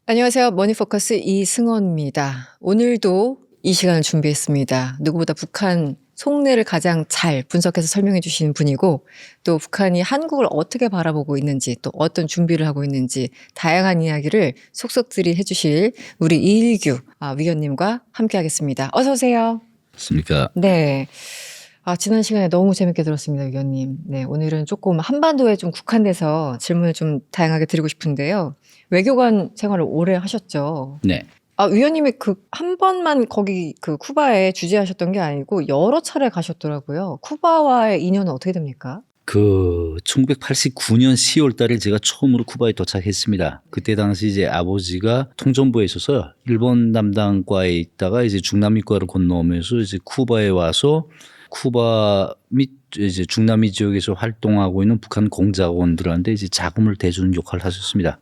안녕하세요. 머니포커스 이승원입니다. 오늘도 이 시간을 준비했습니다. 누구보다 북한 속내를 가장 잘 분석해서 설명해 주시는 분이고, 또 북한이 한국을 어떻게 바라보고 있는지, 또 어떤 준비를 하고 있는지 다양한 이야기를 속속들이 해주실 우리 이일규 위원님과 함께하겠습니다. 어서 오세요. 맞습니까? 네. 지난 시간에 너무 재밌게 들었습니다, 위원님. 네, 오늘은 조금 한반도에 좀 국한돼서 질문을 좀 다양하게 드리고 싶은데요. 외교관 생활을 오래 하셨죠? 네. 위원님이 한 번만 거기 쿠바에 주재하셨던 게 아니고 여러 차례 가셨더라고요. 쿠바와의 인연은 어떻게 됩니까? 1989년 10월 달에 제가 처음으로 쿠바에 도착했습니다. 그때 당시 이제 아버지가 통전부에 있어서 일본 담당과에 있다가 이제 중남미과를 건너오면서 이제 쿠바에 와서 쿠바 및 이제 중남미 지역에서 활동하고 있는 북한 공작원들한테 이제 자금을 대주는 역할을 하셨습니다.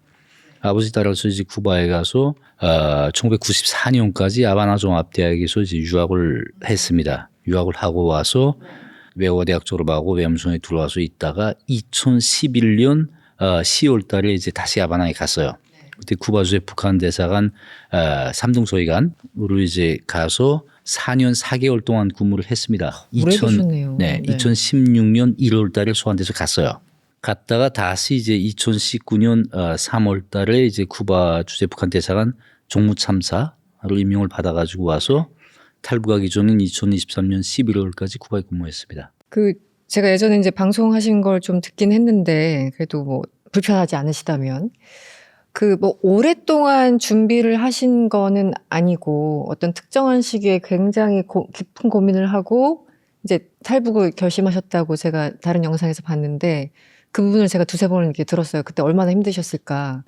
아버지 따라서 이제 쿠바에 가서 1994년까지 아바나 종합대학에서 이제 유학을 했습니다. 유학을 하고 와서 외국어대학 졸업하고 외무성에 들어와서 있다가 2011년 10월 달에 이제 다시 아바나에 갔어요. 그때 쿠바주의 북한 대사관 삼등소위관으로 이제 가서 4년 4개월 동안 근무를 했습니다. 오래 계셨네요. 네, 2016년 1월 달에 소환돼서 갔어요. 갔다가 다시 이제 2019년 3월 달에 이제 쿠바 주재 북한 대사관 종무참사로 임명을 받아가지고 와서 탈북하기 전인 2023년 11월까지 쿠바에 근무했습니다. 제가 예전에 이제 방송하신 걸 좀 듣긴 했는데, 그래도 뭐 불편하지 않으시다면, 오랫동안 준비를 하신 거는 아니고, 어떤 특정한 시기에 굉장히 깊은 고민을 하고, 이제 탈북을 결심하셨다고 제가 다른 영상에서 봤는데, 그 부분을 제가 두세 번 이렇게 들었어요. 그때 얼마나 힘드셨을까.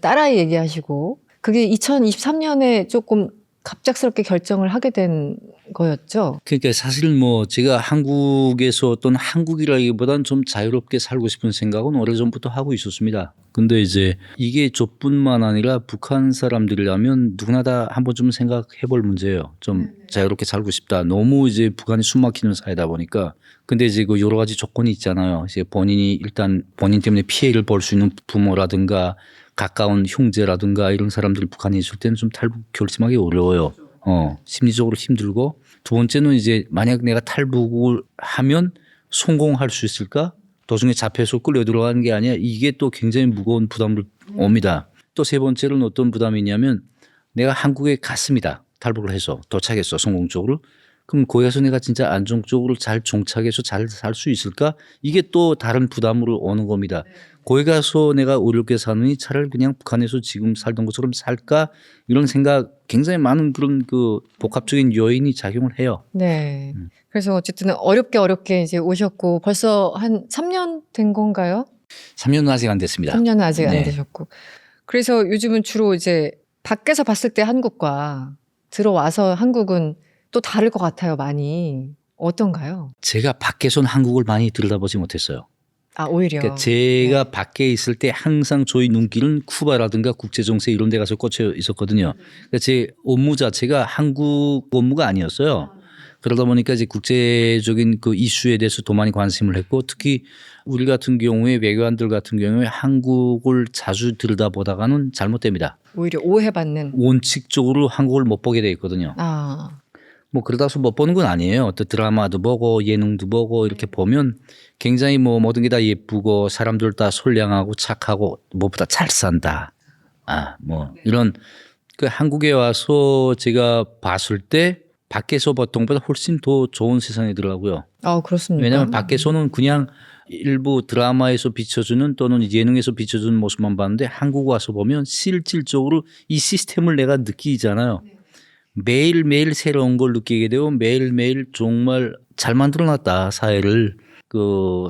딸아이 얘기하시고, 그게 2023년에 조금 갑작스럽게 결정을 하게 된 거였죠. 그러니까 사실 뭐 제가 한국에서 어떤 한국이라기보다는 좀 자유롭게 살고 싶은 생각은 오래전부터 하고 있었습니다. 근데 이제 이게 저뿐만 아니라 북한 사람들이라면 누구나 다 한 번쯤 생각해 볼 문제예요. 좀 자유롭게 살고 싶다. 너무 이제 북한이 숨막히는 사회다 보니까. 근데 이제 여러 가지 조건이 있잖아요. 이제 본인이 일단 본인 때문에 피해를 볼 수 있는 부모라든가 가까운 형제라든가 이런 사람들이 북한에 있을 때는 좀 탈북 결심하기 어려워요. 심리적으로 힘들고, 두 번째는 이제 만약 내가 탈북을 하면 성공할 수 있을까? 도중에 잡혀서 끌려 들어가는 게 아니야. 이게 또 굉장히 무거운 부담을 옵니다. 또 세 번째는 어떤 부담이 있냐면 내가 한국에 갔습니다. 탈북을 해서 도착했어, 성공적으로. 그럼 거기 가서 내가 진짜 안정적으로 잘 정착해서 잘 살 수 있을까? 이게 또 다른 부담으로 오는 겁니다. 거기 가서 내가 어렵게 사느니 차라리 그냥 북한에서 지금 살던 것처럼 살까? 이런 생각, 굉장히 많은 그런 복합적인 요인이 작용을 해요. 네. 그래서 어쨌든 어렵게 이제 오셨고, 벌써 한 3년 된 건가요? 3년은 아직 안 됐습니다. 3년은 아직 안 네. 되셨고. 그래서 요즘은 주로 이제 밖에서 봤을 때 한국과 들어와서 한국은 또 다를 것 같아요, 많이. 어떤가요? 제가 밖에서는 한국을 많이 들여다보지 못했어요. 오히려. 그러니까 제가 밖에 있을 때 항상 저희 눈길은 쿠바라든가 국제정세 이런 데 가서 꽂혀 있었거든요. 그러니까 제 업무 자체가 한국 업무가 아니었어요. 그러다 보니까 이제 국제적인 이슈에 대해서 더 많이 관심을 했고, 특히 우리 같은 경우에 외교관들 같은 경우에 한국을 자주 들여다보다가는 잘못됩니다. 오히려 오해받는. 원칙적으로 한국을 못 보게 돼 있거든요. 뭐 그러다서 못 보는 건 아니에요. 어떤 드라마도 보고 예능도 보고 이렇게 보면 굉장히 뭐 모든 게 다 예쁘고 사람들 다 선량하고 착하고 무엇보다 잘 산다. 뭐 이런 한국에 와서 제가 봤을 때 밖에서 보통보다 훨씬 더 좋은 세상이더라고요. 그렇습니까? 왜냐하면 밖에서는 그냥 일부 드라마에서 비춰주는 또는 예능에서 비춰주는 모습만 봤는데 한국 와서 보면 실질적으로 이 시스템을 내가 느끼잖아요. 매일매일 새로운 걸 느끼게 되고 매일매일 정말 잘 만들어놨다, 사회를.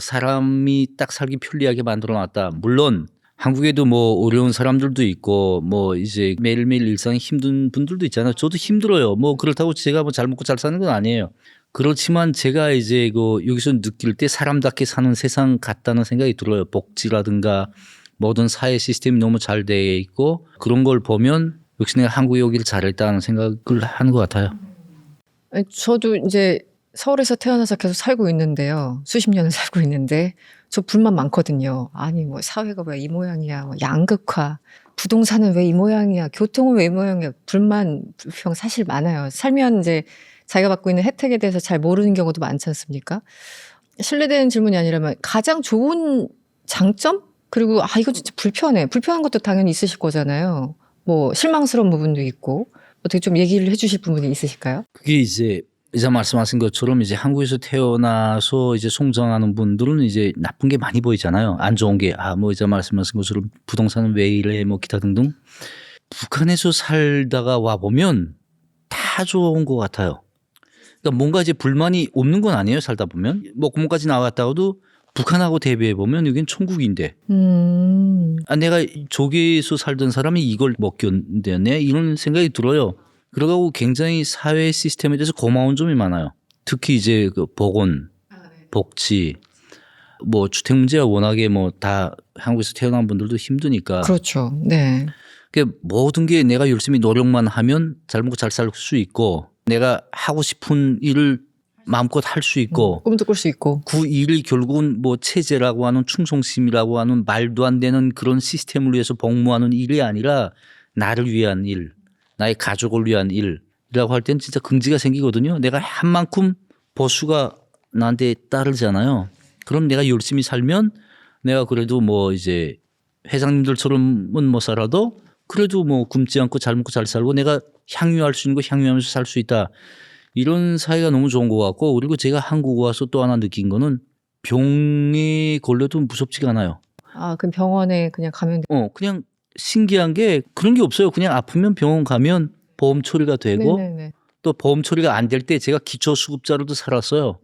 사람이 딱 살기 편리하게 만들어놨다. 물론 한국에도 뭐 어려운 사람들도 있고 뭐 이제 매일매일 일상이 힘든 분들도 있잖아요. 저도 힘들어요. 뭐 그렇다고 제가 뭐 잘 먹고 잘 사는 건 아니에요. 그렇지만 제가 이제 여기서 느낄 때 사람답게 사는 세상 같다는 생각이 들어요. 복지라든가 모든 사회 시스템이 너무 잘 돼 있고 그런 걸 보면 역시 내가 한국에 오기를 잘했다는 생각을 하는 것 같아요. 저도 이제 서울에서 태어나서 계속 살고 있는데요. 수십 년을 살고 있는데 저 불만 많거든요. 아니 뭐 사회가 왜 이 모양이야. 뭐 양극화, 부동산은 왜 이 모양이야? 교통은 왜 이 모양이야? 불만, 불평 사실 많아요. 살면 이제 자기가 받고 있는 혜택에 대해서 잘 모르는 경우도 많지 않습니까? 실례되는 질문이 아니라면 가장 좋은 장점? 그리고 이거 진짜 불편해. 불편한 것도 당연히 있으실 거잖아요. 뭐 실망스러운 부분도 있고. 어떻게 좀 얘기를 해주실 부분이 있으실까요? 그게 이제 말씀하신 것처럼 이제 한국에서 태어나서 이제 성장하는 분들은 이제 나쁜 게 많이 보이잖아요. 안 좋은 게 뭐 이제 말씀하신 것처럼 부동산은 왜 이래 뭐 기타 등등. 북한에서 살다가 와 보면 다 좋은 것 같아요. 그러니까 뭔가 이제 불만이 없는 건 아니에요. 살다 보면 뭐 공무까지 나왔다가도 북한하고 대비해 보면 여긴 천국인데. 내가 조개에서 살던 사람이 이걸 못 견뎌내 이런 생각이 들어요. 그러고 굉장히 사회 시스템에 대해서 고마운 점이 많아요. 특히 이제 그 보건, 복지, 뭐 주택 문제가 워낙에 뭐 다 한국에서 태어난 분들도 힘드니까. 그렇죠. 네. 그러니까 모든 게 내가 열심히 노력만 하면 잘 먹고 잘 살 수 있고 내가 하고 싶은 일을 마음껏 할 수 있고 꿈도 꿀 수 있고. 그 일이 결국은 뭐 체제라고 하는 충성심이라고 하는 말도 안 되는 그런 시스템을 위해서 복무하는 일이 아니라 나를 위한 일, 나의 가족을 위한 일이라고 할 때는 진짜 긍지가 생기거든요. 내가 한 만큼 보수가 나한테 따르잖아요. 그럼 내가 열심히 살면 내가 그래도 뭐 이제 회장님들처럼은 못 살아도 그래도 뭐 굶지 않고 잘 먹고 잘 살고 내가 향유할 수 있는 거 향유하면서 살 수 있다. 이런 사회가 너무 좋은 것 같고 그리고 제가 한국 와서 또 하나 느낀 거는 병에 걸려도 무섭지가 않아요. 그럼 병원에 그냥 가면 그냥 신기한 게 그런 게 없어요. 그냥 아프면 병원 가면 보험 처리가 되고 네네네. 또 보험 처리가 안 될 때 제가 기초수급자로도 살았어요.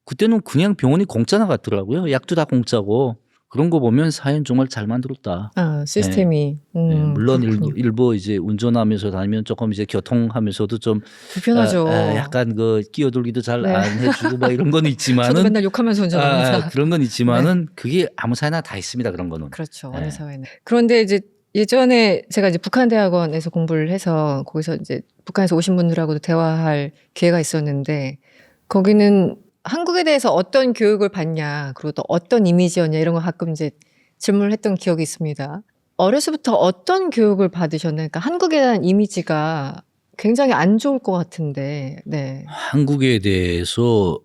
그때는 그냥 병원이 공짜 나갔더라고요. 약도 다 공짜고 그런 거 보면 사회는 정말 잘 만들었다. 시스템이. 물론 그렇군요. 일부 이제 운전하면서 다니면 조금 이제 교통하면서도 좀 불편하죠. 약간 그 끼어들기도 잘 네. 안 해주고 뭐 이런 건 저도 있지만은 맨날 욕하면서 운전합니다. 그런 건 있지만은 그게 아무 사회나 다 있습니다. 그런 거는. 그렇죠. 네. 어느 사회는. 그런데 이제 예전에 제가 이제 북한대학원에서 공부를 해서 거기서 이제 북한에서 오신 분들하고도 대화할 기회가 있었는데 거기는 한국에 대해서 어떤 교육을 받냐 그리고 또 어떤 이미지였냐 이런 거 가끔 이제 질문을 했던 기억이 있습니다. 어려서부터 어떤 교육을 받으셨나요? 그러니까 한국에 대한 이미지가 굉장히 안 좋을 것 같은데. 네. 한국에 대해서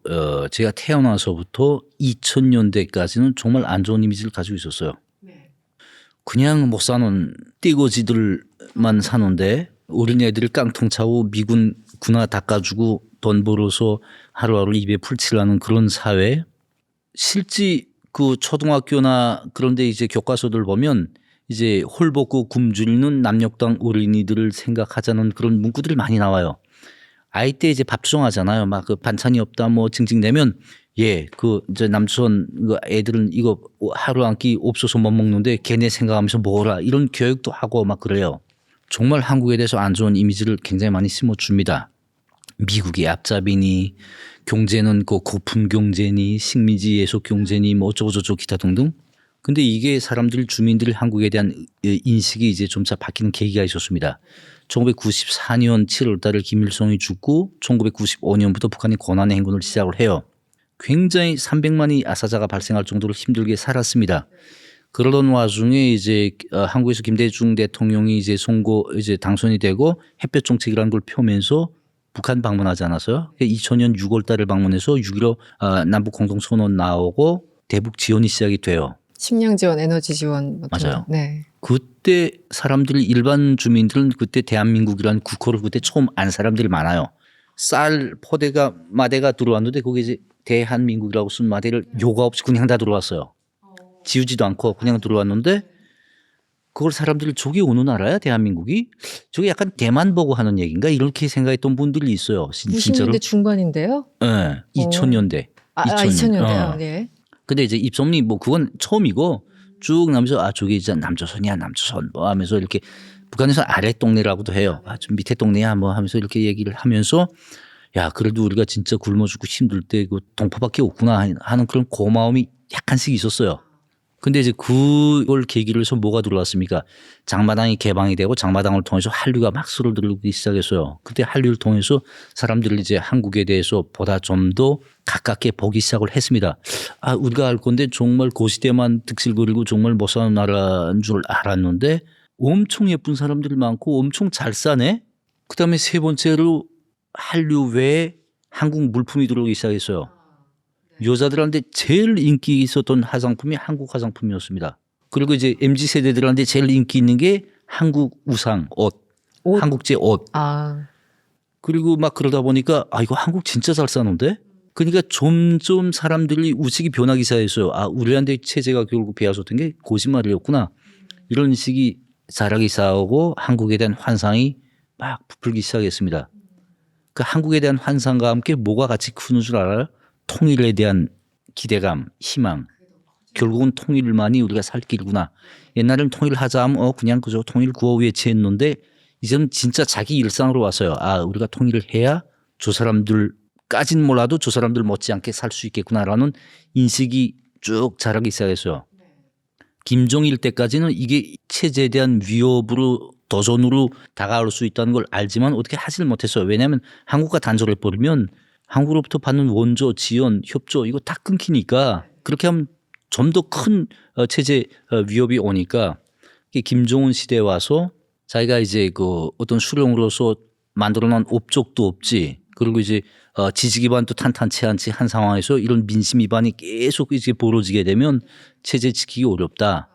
제가 태어나서부터 2000년대까지는 정말 안 좋은 이미지를 가지고 있었어요. 그냥 못 사는 띠거지들만 사는데 어린애들을 깡통 차고 미군 군화 닦아주고 돈 벌어서 하루하루 입에 풀칠하는 그런 사회. 실제 그 초등학교나 그런데 이제 교과서들 보면 이제 홀벗고 굶주리는 남녘땅 어린이들을 생각하자는 그런 문구들이 많이 나와요. 아이 때 이제 밥 투정하잖아요. 막 그 반찬이 없다 뭐 징징대면 그 이제 남조선 그 애들은 이거 하루 한 끼 없어서 못 먹는데 걔네 생각하면서 먹어라 이런 교육도 하고 막 그래요. 정말 한국에 대해서 안 좋은 이미지를 굉장히 많이 심어줍니다. 미국이 앞잡이니 경제는 그 고품 경제니 식민지 예속 경제니 뭐 어쩌고 저쩌고 기타 등등. 근데 이게 사람들 주민들 한국에 대한 인식이 이제 점차 바뀌는 계기가 있었습니다. 1994년 7월 달에 김일성이 죽고 1995년부터 북한이 고난의 행군을 시작을 해요. 굉장히 300만이 아사자가 발생할 정도로 힘들게 살았습니다. 그러던 와중에 이제 한국에서 김대중 대통령이 이제 당선이 되고 햇볕 정책이라는 걸 펴면서 북한 방문하지 않았어요. 2000년 6월 달을 방문해서 6.15 남북 공동선언 나오고 대북 지원이 시작이 돼요. 식량 지원, 에너지 지원. 맞아요. 네. 그때 사람들이 일반 주민들은 그때 대한민국이라는 국호를 그때 처음 안 사람들이 많아요. 쌀 포대가 마대가 들어왔는데 거기 이제 대한민국이라고 쓴 마대를 요가 없이 그냥 다 들어왔어요. 지우지도 않고 그냥 들어왔는데 그걸 사람들이 저게 어느 나라야 대한민국이? 저게 약간 대만 보고 하는 얘기인가 이렇게 생각했던 분들이 있어요. 진짜로. 90년대 중반인데요? 네. 2000년대. 2000년대요. 네. 근데 이제 입소문이 뭐 그건 처음이고 쭉 나면서 저게 이제 남조선이야 남조선 뭐 하면서 이렇게 북한에서 아래 동네라고도 해요. 좀 밑에 동네야 뭐 하면서 이렇게 얘기를 하면서 야 그래도 우리가 진짜 굶어 죽고 힘들 때 그 동포밖에 없구나 하는 그런 고마움이 약간씩 있었어요. 근데 이제 그걸 계기로 해서 뭐가 들어왔습니까? 장마당이 개방이 되고 장마당을 통해서 한류가 막 스르르기 시작했어요. 그때 한류를 통해서 사람들이 이제 한국에 대해서 보다 좀 더 가깝게 보기 시작을 했습니다. 우리가 알 건데 정말 고시대만 득실거리고 정말 못 사는 나라인 줄 알았는데 엄청 예쁜 사람들이 많고 엄청 잘 사네. 그다음에 세 번째로 한류 외에 한국 물품이 들어오기 시작했어요. 여자들한테 제일 인기 있었던 화장품이 한국 화장품이었습니다. 그리고 이제 MZ 세대들한테 제일 인기 있는 게 한국 우상, 옷. 한국제 옷. 아, 그리고 막 그러다 보니까 이거 한국 진짜 잘 사는데? 그러니까 점점 사람들이 의식이 변하기 시작했어요. 우리한테 체제가 결국 배워줬던 게 거짓말이었구나. 이런 식이 자라기 시작하고 한국에 대한 환상이 막 부풀기 시작했습니다. 그 한국에 대한 환상과 함께 뭐가 같이 크는 줄 알아요? 통일에 대한 기대감, 희망. 결국은 통일만이 우리가 살 길구나. 옛날에는 통일하자 하면 그냥 그저 통일 구호 외치했는데 이제는 진짜 자기 일상으로 왔어요. 우리가 통일을 해야 저 사람들까진 몰라도 저 사람들 못지않게 살 수 있겠구나라는 인식이 쭉 자라기 시작했어요. 김정일 때까지는 이게 체제에 대한 위협으로 도전으로 다가올 수 있다는 걸 알지만 어떻게 하지를 못했어요. 왜냐하면 한국과 단절해 버리면 한국으로부터 받는 원조, 지원, 협조 이거 다 끊기니까 그렇게 하면 좀 더 큰 체제 위협이 오니까 김정은 시대에 와서 자기가 이제 그 어떤 수령으로서 만들어놓은 업적도 없지. 그리고 이제 지지 기반도 탄탄치 않지 한 상황에서 이런 민심 위반이 계속 이제 벌어지게 되면 체제 지키기 어렵다.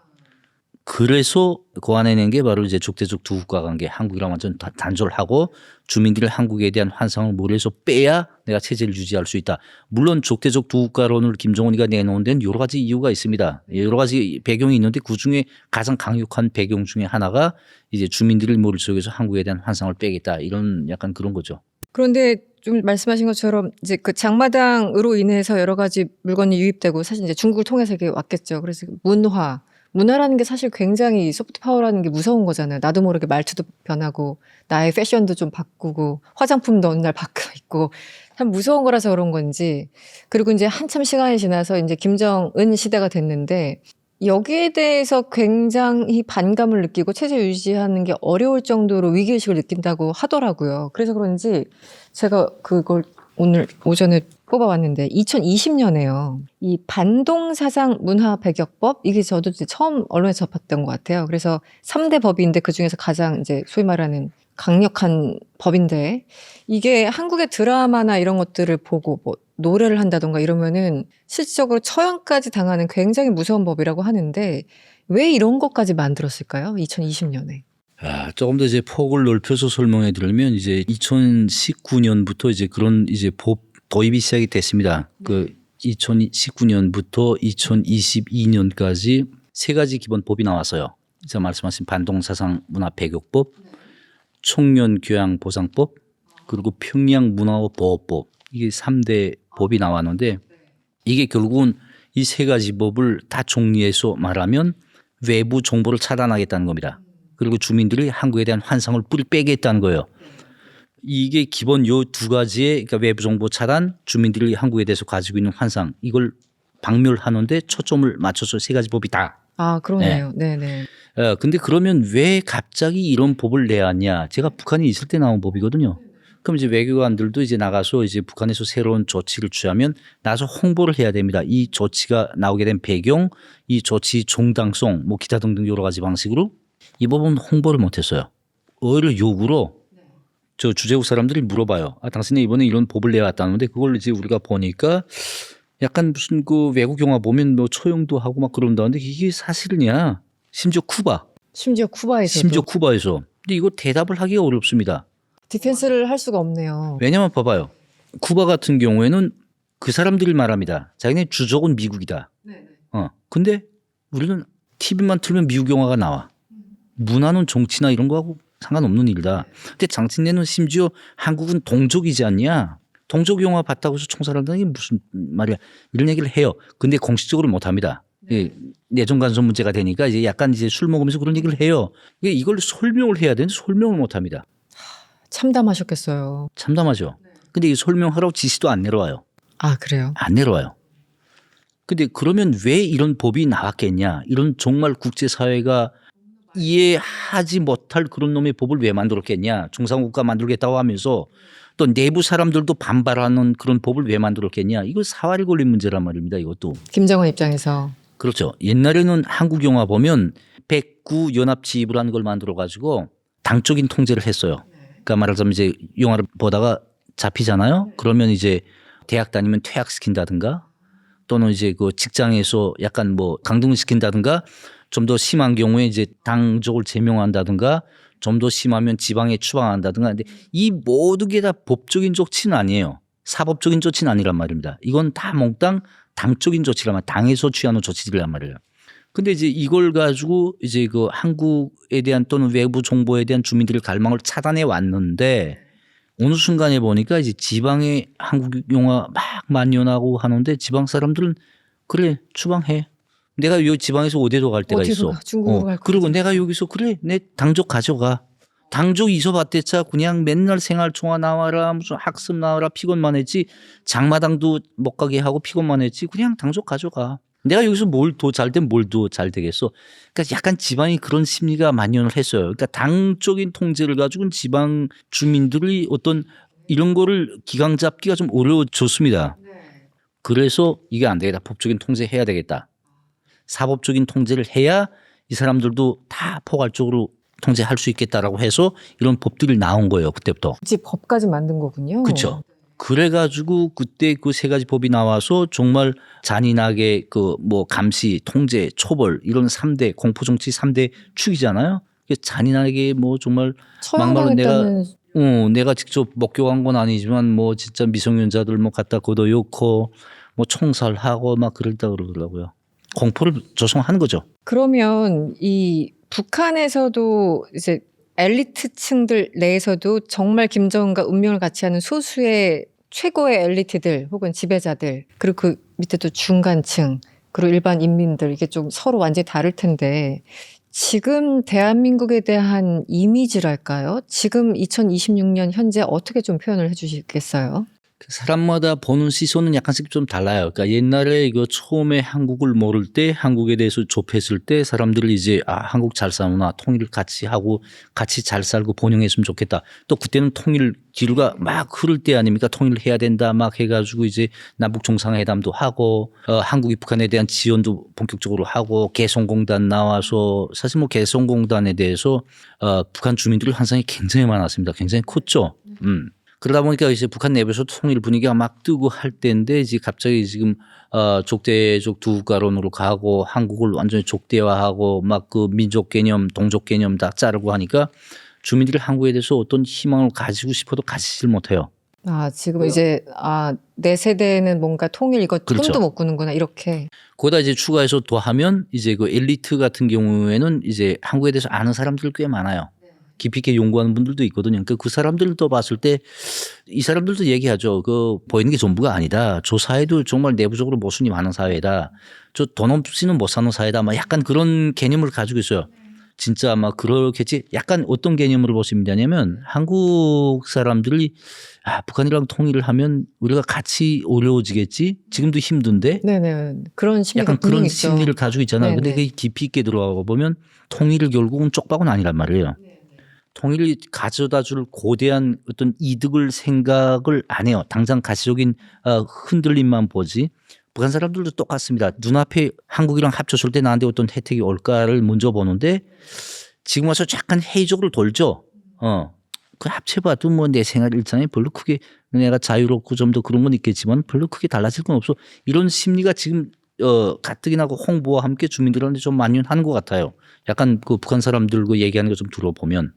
그래서 고안해낸 게 바로 이제 적대적 두 국가 관계, 한국이랑 완전 단절하고 주민들을 한국에 대한 환상을 머리에서 빼야 내가 체제를 유지할 수 있다. 물론 적대적 두 국가론을 김정은이가 내놓은 데는 여러 가지 이유가 있습니다. 여러 가지 배경이 있는데 그중에 가장 강력한 배경 중에 하나가 이제 주민들을 머릿속에서 한국에 대한 환상을 빼겠다. 이런 약간 그런 거죠. 그런데 좀 말씀하신 것처럼 이제 그 장마당으로 인해서 여러 가지 물건이 유입되고 사실 이제 중국을 통해서 이게 왔겠죠. 그래서 문화라는 게 사실 굉장히 소프트 파워라는 게 무서운 거잖아요. 나도 모르게 말투도 변하고 나의 패션도 좀 바꾸고 화장품도 어느 날 바뀌어 있고 참 무서운 거라서 그런 건지. 그리고 이제 한참 시간이 지나서 이제 김정은 시대가 됐는데 여기에 대해서 굉장히 반감을 느끼고 체제 유지하는 게 어려울 정도로 위기의식을 느낀다고 하더라고요. 그래서 그런지 제가 그걸 오늘 오전에 뽑아왔는데 2020년에요. 이 반동사상 문화 배격법 이게 저도 이제 처음 언론에 접했던 것 같아요. 그래서 3대 법인데 그 중에서 가장 이제 소위 말하는 강력한 법인데 이게 한국의 드라마나 이런 것들을 보고 뭐 노래를 한다던가 이러면은 실질적으로 처형까지 당하는 굉장히 무서운 법이라고 하는데 왜 이런 것까지 만들었을까요? 2020년에. 조금 더 이제 폭을 넓혀서 설명해 드리면 이제 2019년부터 이제 그런 이제 법 도입이 시작이 됐습니다. 그 2019년부터 2022년까지 세 가지 기본 법이 나왔어요. 제가 말씀하신 반동사상 문화 배격법, 청년 교양 보장법, 그리고 평양 문화어 보호법 이게 3대 법이 나왔는데 이게 결국은 이 세 가지 법을 다 정리해서 말하면 외부 정보를 차단하겠다는 겁니다. 그리고 주민들이 한국에 대한 환상을 뿌리 빼겠다는 거예요. 이게 기본 요 두 가지의 그러니까 외부 정보 차단, 주민들이 한국에 대해서 가지고 있는 환상 이걸 박멸하는데 초점을 맞춰서 세 가지 법이 다. 그러네요. 네네. 근데 그러면 왜 갑자기 이런 법을 내왔냐? 제가 북한에 있을 때 나온 법이거든요. 그럼 이제 외교관들도 이제 나가서 이제 북한에서 새로운 조치를 취하면 나가서 홍보를 해야 됩니다. 이 조치가 나오게 된 배경, 이 조치 정당성, 뭐 기타 등등 여러 가지 방식으로 이 법은 홍보를 못했어요. 오히려 욕으로 저 주재국 사람들이 물어봐요. 당신이 이번에 이런 법을 내왔다는데 그걸 이제 우리가 보니까 약간 무슨 그 외국 영화 보면 뭐 처형도 하고 막 그런다는데 이게 사실이냐? 심지어 쿠바에서. 근데 이거 대답을 하기가 어렵습니다. 디펜스를 할 수가 없네요. 왜냐면 봐봐요. 쿠바 같은 경우에는 그 사람들이 말합니다. 자기네 주적은 미국이다. 근데 우리는 TV만 틀면 미국 영화가 나와. 문화는 정치나 이런 거하고 상관없는 일이다. 근데 장친내는 심지어 한국은 동족이지 않냐. 동족 영화 봤다고 해서 총살한다는 게 무슨 말이야. 이런 얘기를 해요. 근데 공식적으로 못합니다. 내정 간섭 문제가 되니까 이제 약간 이제 술 먹으면서 그런 얘기를 해요. 이걸 설명을 해야 되는데 설명을 못합니다. 참담하셨겠어요. 참담하죠. 근데 이 설명하라고 지시도 안 내려와요. 그래요? 안 내려와요. 근데 그러면 왜 이런 법이 나왔겠냐. 이런 정말 국제사회가 이해하지 못할 그런 놈의 법을 왜 만들었겠냐. 정상국가 만들겠다고 하면서 또 내부 사람들도 반발하는 그런 법을 왜 만들었겠냐. 이거 사활이 걸린 문제란 말입니다. 이것도. 김정은 입장에서. 그렇죠. 옛날에는 한국 영화 보면 백구 연합지부라는 걸 만들어 가지고 당적인 통제를 했어요. 그러니까 말하자면 이제 영화를 보다가 잡히잖아요. 그러면 이제 대학 다니면 퇴학시킨다든가 또는 이제 그 직장에서 약간 뭐 강등시킨다든가 좀 더 심한 경우에 이제 당적을 제명한다든가 좀 더 심하면 지방에 추방한다든가. 근데 이 모든 게 다 법적인 조치는 아니에요. 사법적인 조치는 아니란 말입니다. 이건 다 몽땅 당적인 조치란 말이에요. 당에서 취하는 조치들이란 말이에요. 근데 이제 이걸 가지고 이제 그 한국에 대한 또는 외부 정보에 대한 주민들의 갈망을 차단해 왔는데 어느 순간에 보니까 이제 지방에 한국 영화 막 만연하고 하는데 지방 사람들은 그래 추방해. 내가 요 지방에서 어디로 갈 데가 어디로 있어. 가? 중국으로 갈 그리고 거지. 내가 여기서 그래 내 당적 가져가. 당적 이소봤대차 그냥 맨날 생활총화 나와라 무슨 학습 나와라 피곤만 했지 장마당도 못 가게 하고 피곤만 했지 그냥 당적 가져가. 내가 여기서 뭘 더 잘 되면 뭘 더 잘 되겠어. 그러니까 약간 지방이 그런 심리가 만연을 했어요. 그러니까 당적인 통제를 가지고는 지방 주민들이 어떤 이런 거를 기강 잡기가 좀 어려워졌습니다. 그래서 이게 안 되겠다. 법적인 통제해야 되겠다. 사법적인 통제를 해야 이 사람들도 다 포괄적으로 통제할 수 있겠다라고 해서 이런 법들이 나온 거예요. 그때부터. 굳이 법까지 만든 거군요. 그렇죠. 그래가지고 그때 그 세 가지 법이 나와서 정말 잔인하게 그 뭐 감시, 통제, 초벌 이런 3대 공포정치 3대 축이잖아요. 잔인하게 뭐 정말 막말로 내가 직접 목격한 건 아니지만 뭐 진짜 미성년자들 뭐 갖다 걷어놓고 뭐 총살하고 막 그랬다 그러더라고요. 공포를 조성하는 거죠. 그러면 이 북한에서도 이제 엘리트층들 내에서도 정말 김정은과 운명을 같이 하는 소수의 최고의 엘리트들 혹은 지배자들 그리고 그 밑에 또 중간층 그리고 일반 인민들 이게 좀 서로 완전히 다를 텐데 지금 대한민국에 대한 이미지랄까요? 지금 2026년 현재 어떻게 좀 표현을 해 주시겠어요? 사람마다 보는 시선은 약간씩 좀 달라요. 그러니까 옛날에 이거 처음에 한국을 모를 때 한국에 대해서 좁혔을 때 사람들이 이제 한국 잘 사는구나 통일을 같이 하고 같이 잘 살고 번영했으면 좋겠다. 또 그때는 통일 기류가 막 흐를 때 아닙니까? 통일을 해야 된다 막 해가지고 이제 남북 정상회담도 하고 한국이 북한에 대한 지원도 본격적으로 하고 개성공단 나와서 사실 뭐 개성공단에 대해서 북한 주민들의 환상이 굉장히 많았습니다. 굉장히 컸죠. 그러다 보니까 이제 북한 내부에서 통일 분위기가 막 뜨고 할 때인데 이제 갑자기 지금 족대족 두 국가론으로 가고 한국을 완전히 족대화하고 막 그 민족 개념, 동족 개념 다 자르고 하니까 주민들이 한국에 대해서 어떤 희망을 가지고 싶어도 가지질 못해요. 지금 이제 내 세대는 뭔가 통일 이거 그렇죠. 꿈도 못 꾸는구나 이렇게. 거기다 이제 추가해서 더하면 이제 그 엘리트 같은 경우에는 이제 한국에 대해서 아는 사람들 꽤 많아요. 깊이 있게 연구하는 분들도 있거든요. 그러니까 그 사람들을 또 봤을 때 이 사람들도 얘기하죠. 그 보이는 게 전부가 아니다. 저 사회도 정말 내부적으로 모순이 많은 사회다. 저 돈 없이는 못 사는 사회다. 막 약간 그런 개념을 가지고 있어요. 진짜 아마 그렇겠지. 약간 어떤 개념으로 보시면 되냐면 한국 사람들이 북한이랑 통일을 하면 우리가 같이 어려워지겠지. 지금도 힘든데. 네네. 그런 심리가 약간 그런 있죠. 심리를 가지고 있잖아요. 네네. 근데 그게 깊이 있게 들어가 보면 통일을 결국은 쪽박은 아니란 말이에요. 통일이 가져다 줄 거대한 어떤 이득을 생각을 안 해요. 당장 가시적인 흔들림만 보지. 북한 사람들도 똑같습니다. 눈앞에 한국이랑 합쳐줄 때 나한테 어떤 혜택이 올까를 먼저 보는데 지금 와서 약간 회의적으로 돌죠. 그 합쳐봐도 뭐 내 생활 일상에 별로 크게 내가 자유롭고 좀 더 그런 건 있겠지만 별로 크게 달라질 건 없어. 이런 심리가 지금 가뜩이나 홍보와 함께 주민들한테 좀 만연하는 것 같아요. 약간 그 북한 사람들 그 얘기하는 거 좀 들어보면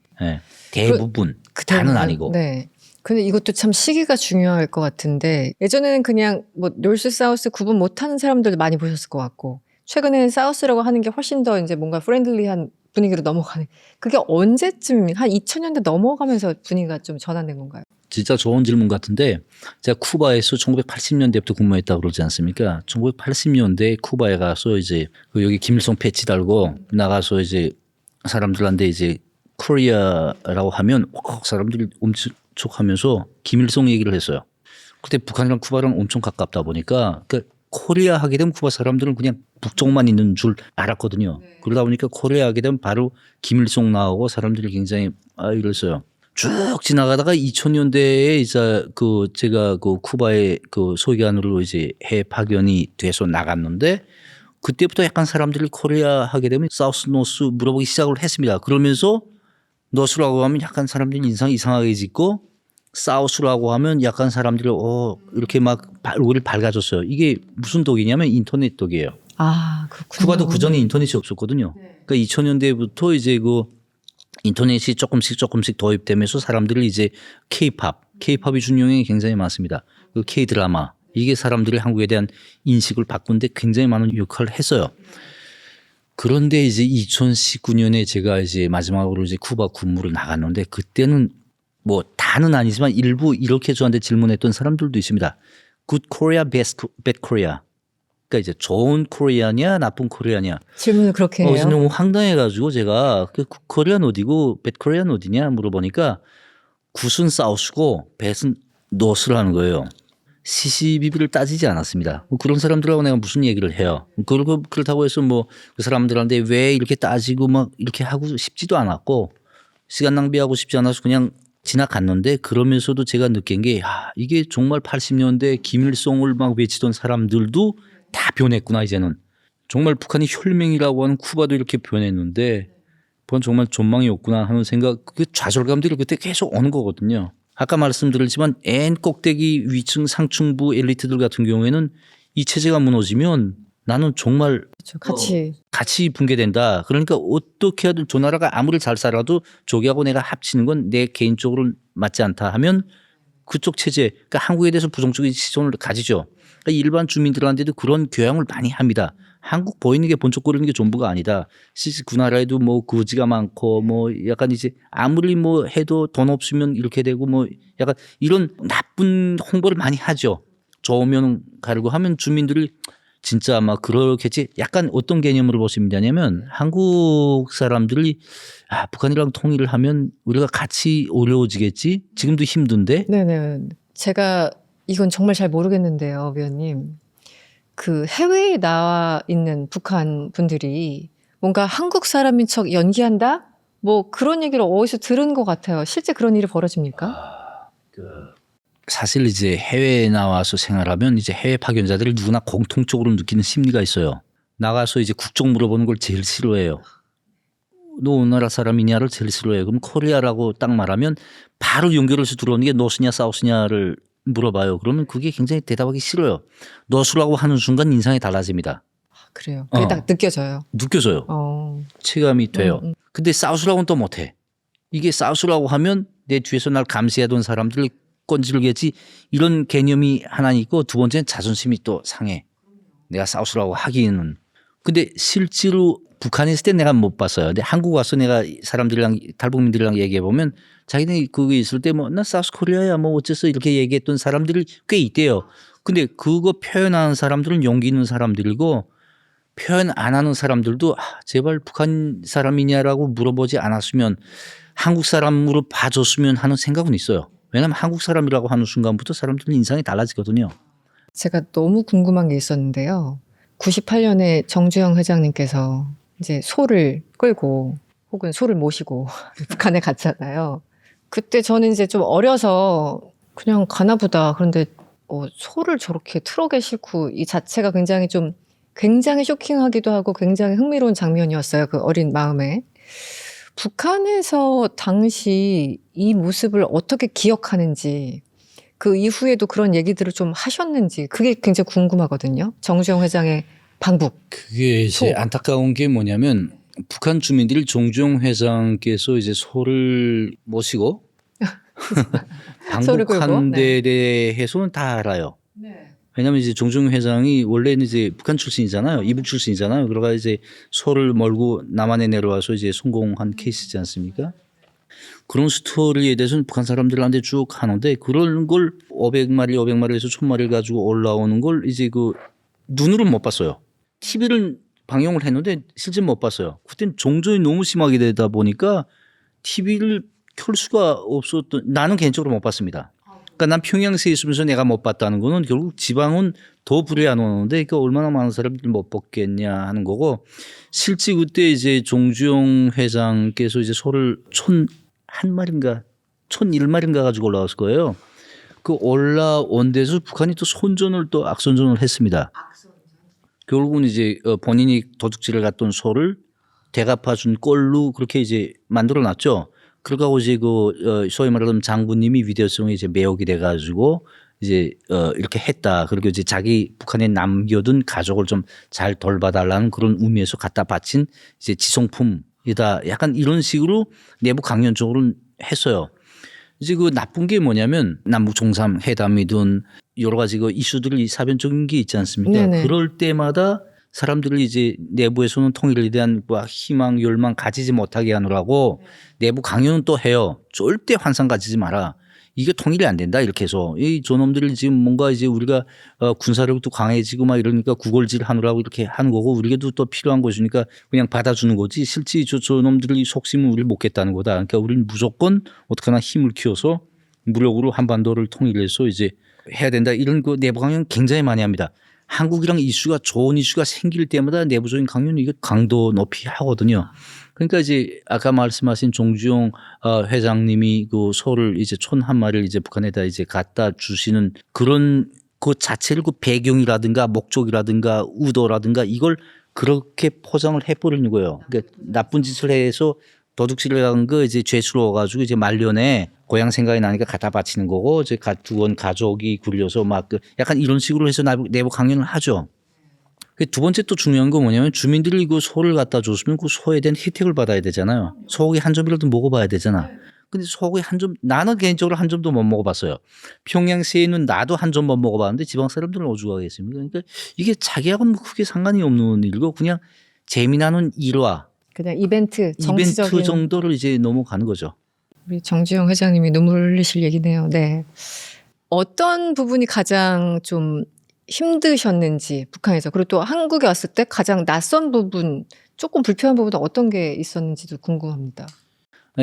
대부분 다는 아니고. 네. 근데 이것도 참 시기가 중요할 것 같은데 예전에는 그냥 뭐 노스 사우스 구분 못하는 사람들도 많이 보셨을 것 같고 최근에는 사우스라고 하는 게 훨씬 더 이제 뭔가 프렌들리한 분위기로 넘어가는 그게 언제쯤 한 2000년대 넘어가면서 분위기가 좀 전환된 건가요? 진짜 좋은 질문 같은데 제가 쿠바에서 1980년대부터 근무했다고 그러지 않습니까? 1980년대 쿠바에 가서 이제 그 여기 김일성 패치 달고 나가서 이제 사람들한테 이제 코리아라고 하면 사람들이 엄청하면서 김일성 얘기를 했어요. 그때 북한이랑 쿠바랑 엄청 가깝다 보니까 그 코리아 하게 되면 쿠바 사람들은 그냥 북쪽만 있는 줄 알았거든요. 그러다 보니까 코리아 하게 되면 바로 김일성 나오고 사람들이 굉장히 이랬어요. 쭉 지나가다가 2000년대에 이제 그 제가 그 쿠바의 그 소위관으로 이제 해외 파견이 돼서 나갔는데 그때부터 약간 사람들이 코리아 하게 되면 사우스 노스 물어보기 시작을 했습니다. 그러면서 노스라고 하면 약간 사람들이 인상 이상하게 짓고 사우스라고 하면 약간 사람들이 이렇게 막 얼굴이 밝아졌어요. 이게 무슨 덕이냐면 인터넷 덕이에요. 아, 그렇군요. 쿠바도 그 전에 인터넷이 없었거든요. 그러니까 2000년대부터 이제 그 인터넷이 조금씩 도입되면서 사람들이 이제 K-팝이 준영이 굉장히 많습니다. 그 K-드라마 이게 사람들이 한국에 대한 인식을 바꾸는데 굉장히 많은 역할을 했어요. 그런데 이제 2019년에 제가 이제 마지막으로 이제 쿠바 군무를 나갔는데 그때는 뭐 다는 아니지만 일부 이렇게 저한테 질문했던 사람들도 있습니다. Good Korea, bad Korea. 그러니까 이제 좋은 코리아냐 나쁜 코리아냐. 질문을 그렇게 해요. 그래서 너무 황당해가지고 제가 그 코리안 어디고 bad Korean 어디냐 물어보니까 굿은 사우스고 bad은 노스라는 거예요. 시시비비를 따지지 않았습니다. 뭐 그런 사람들하고 내가 무슨 얘기를 해요. 그렇다고 해서 뭐 그 사람들한테 왜 이렇게 따지고 막 이렇게 하고 싶지도 않았고 시간 낭비하고 싶지 않아서 그냥 지나갔는데 그러면서도 제가 느낀 게 이게 정말 80년대 김일성을 막 외치던 사람들도 다 변했구나 이제는. 정말 북한이 혈맹이라고 하는 쿠바도 이렇게 변했는데 그건 정말 전망이 없구나 하는 생각 그 좌절감들이 그때 계속 오는 거거든요. 아까 말씀드렸지만 N 꼭대기 위층 상층부 엘리트들 같은 경우에는 이 체제가 무너지면 나는 정말 그렇죠. 같이 붕괴된다. 그러니까 어떻게 하든 저 나라가 아무리 잘 살아도 저기하고 내가 합치는 건 내 개인적으로 맞지 않다 하면 그쪽 체제 그러니까 한국에 대해서 부정적인 시선을 가지죠. 그러니까 일반 주민들한테도 그런 교양을 많이 합니다. 한국 보이는 게 번쩍거리는 게 전부가 아니다. 실제 그 나라에도 뭐 거지가 많고 뭐 약간 이제 아무리 뭐 해도 돈 없으면 이렇게 되고 뭐 약간 이런 나쁜 홍보를 많이 하죠. 좋으면 가려고 하면 주민들이 진짜 아마 그렇겠지. 약간 어떤 개념으로 보시면 되냐면 한국 사람들이 북한이랑 통일을 하면 우리가 같이 어려워지겠지. 지금도 힘든데. 네네. 제가 이건 정말 잘 모르겠는데요, 위원님. 그 해외에 나와 있는 북한 분들이 뭔가 한국 사람인 척 연기한다? 뭐 그런 얘기를 어디서 들은 것 같아요. 실제 그런 일이 벌어집니까? 사실 이제 해외에 나와서 생활하면 이제 해외 파견자들이 누구나 공통적으로 느끼는 심리가 있어요. 나가서 이제 국적 물어보는 걸 제일 싫어해요. 너 어느 나라 사람이냐를 제일 싫어해요. 그럼 코리아라고 딱 말하면 바로 연결해서 들어오는 게 노스냐 사우스냐를 물어봐요. 그러면 그게 굉장히 대답하기 싫어요. 노스라고 하는 순간 인상이 달라집니다. 그래요. 그게 딱 느껴져요. 느껴져요. 체감이 돼요. 근데 사우스라고는 또 못해. 이게 사우스라고 하면 내 뒤에서 날 감시하던 사람들을 건질겠지 이런 개념이 하나 있고 두 번째는 자존심이 또 상해. 내가 사우스라고 하기에는. 근데 실제로 북한에 있을 때 내가 못 봤어요. 근데 한국 와서 내가 사람들이랑 탈북민들이랑 얘기해 보면 자기네 그게 있을 때 뭐 나 사우스 코리아야 뭐 어째서 이렇게 얘기했던 사람들이 꽤 있대요. 근데 그거 표현하는 사람들은 용기 있는 사람들이고 표현 안 하는 사람들도 제발 북한 사람이냐라고 물어보지 않았으면 한국 사람으로 봐줬으면 하는 생각은 있어요. 왜냐하면 한국 사람이라고 하는 순간부터 사람들은 인상이 달라지거든요. 제가 너무 궁금한 게 있었는데요. 98년에 정주영 회장님께서 이제 소를 끌고 혹은 소를 모시고 북한에 갔잖아요. 그때 저는 이제 좀 어려서 그냥 가나 보다. 그런데 소를 저렇게 트럭에 싣고 이 자체가 굉장히 쇼킹하기도 하고 굉장히 흥미로운 장면이었어요. 그 어린 마음에. 북한에서 당시 이 모습을 어떻게 기억하는지 그 이후에도 그런 얘기들을 좀 하셨는지 그게 굉장히 궁금하거든요. 정주영 회장의 방북. 그게 이제 안타까운 게 뭐냐면 북한 주민들이 정주영 회장께서 이제 소를 모시고 방북한 데 대해서는 다 알아요. 왜냐하면 이제 정주영 회장이 원래는 이제 북한 출신이잖아요. 이북 출신이잖아요. 그러가 이제 소를 몰고 남한에 내려와서 이제 성공한 케이스지 않습니까? 그런 스토리에 대해서는 북한 사람들한테 쭉 하는데 그런 걸 500마리에서 1000마리를 가지고 올라오는 걸 이제 그 눈으로 못 봤어요. TV를 방영을 했는데 실제 못 봤어요. 그때는 종전이 너무 심하게 되다 보니까 TV를 켤 수가 없었던 나는 개인적으로 못 봤습니다. 그러니까 난 평양시에 있으면서 내가 못 봤다는 거는 결국 지방은 더 불에 안 오는데 그러니까 얼마나 많은 사람들이 못 봤겠냐 하는 거고 실제 그때 이제 정주영 회장께서 이제 소를 1001마리인가 1001마리인가 가지고 올라왔을 거예요. 그 올라온 데서 북한이 또 손전을 또 악선전을 했습니다. 결국은 이제 본인이 도둑질을 갔던 소를 대갚아준 꼴로 그렇게 이제 만들어놨죠. 그러고 이제 소위 말하는 장군님이 위대성에 이제 매혹이 돼가지고 이제 이렇게 했다. 그리고 이제 자기 북한에 남겨둔 가족을 좀 잘 돌봐달라는 그런 의미에서 갖다 바친 이제 지성품이다. 약간 이런 식으로 내부 강연적으로는 했어요. 이제 그 나쁜 게 뭐냐면 남북 정상회담이든 여러 가지 그 이슈들이 사변적인 게 있지 않습니까? 네네. 그럴 때마다 사람들을 이제 내부에서는 통일에 대한 희망, 열망 가지지 못하게 하느라고 내부 강요는 또 해요. 절대 환상 가지지 마라. 이게 통일이 안 된다 이렇게 해서 이 저놈들을 지금 뭔가 이제 우리가 군사력도 강해지고 막 이러니까 구걸질 하느라고 이렇게 하는 거고 우리에게도 또 필요한 것이니까 그냥 받아주는 거지 실제 저놈들이 속심은 우리를 못 겠다는 거다. 그러니까 우리는 무조건 어떻게나 힘을 키워서 무력으로 한반도를 통일해서 이제 해야 된다 이런 그 내부 강연 굉장히 많이 합니다. 한국이랑 이슈가 좋은 이슈가 생길 때마다 내부적인 강연은 이거 강도 높이 하거든요. 그러니까 이제 아까 말씀하신 종주영 회장님이 그 소를 이제 촌 한 마리를 이제 북한에다 이제 갖다 주시는 그런 그 자체를 그 배경이라든가 목적이라든가 의도라든가 이걸 그렇게 포장을 해버리는 거예요. 그러니까 나쁜 짓을 해서 도둑질을 한 거 이제 죄수로 가지고 이제 말년에 고향 생각이 나니까 갖다 바치는 거고 이제 두건 가족이 굴려서 막 약간 이런 식으로 해서 내부 강연을 하죠. 두 번째 또 중요한 건 뭐냐면 주민들이 그 소를 갖다 줬으면 그 소에 대한 혜택을 받아야 되잖아요. 소고기 한 점이라도 먹어봐야 되잖아. 근데 소고기 한 점, 나는 개인적으로 한 점도 못 먹어봤어요. 평양시에는 나도 한 점 못 먹어봤는데 지방 사람들은 오죽하겠습니까? 그러니까 이게 자기하고는 뭐 크게 상관이 없는 일이고 그냥 재미나는 일화, 그냥 이벤트, 정치적인. 이벤트 정도를 이제 넘어가는 거죠. 우리 정주영 회장님이 눈물 흘리실 얘기네요. 네. 어떤 부분이 가장 좀 힘드셨는지 북한에서 그리고 또 한국에 왔을 때 가장 낯선 부분 조금 불편한 부분은 어떤 게 있었는지도 궁금합니다.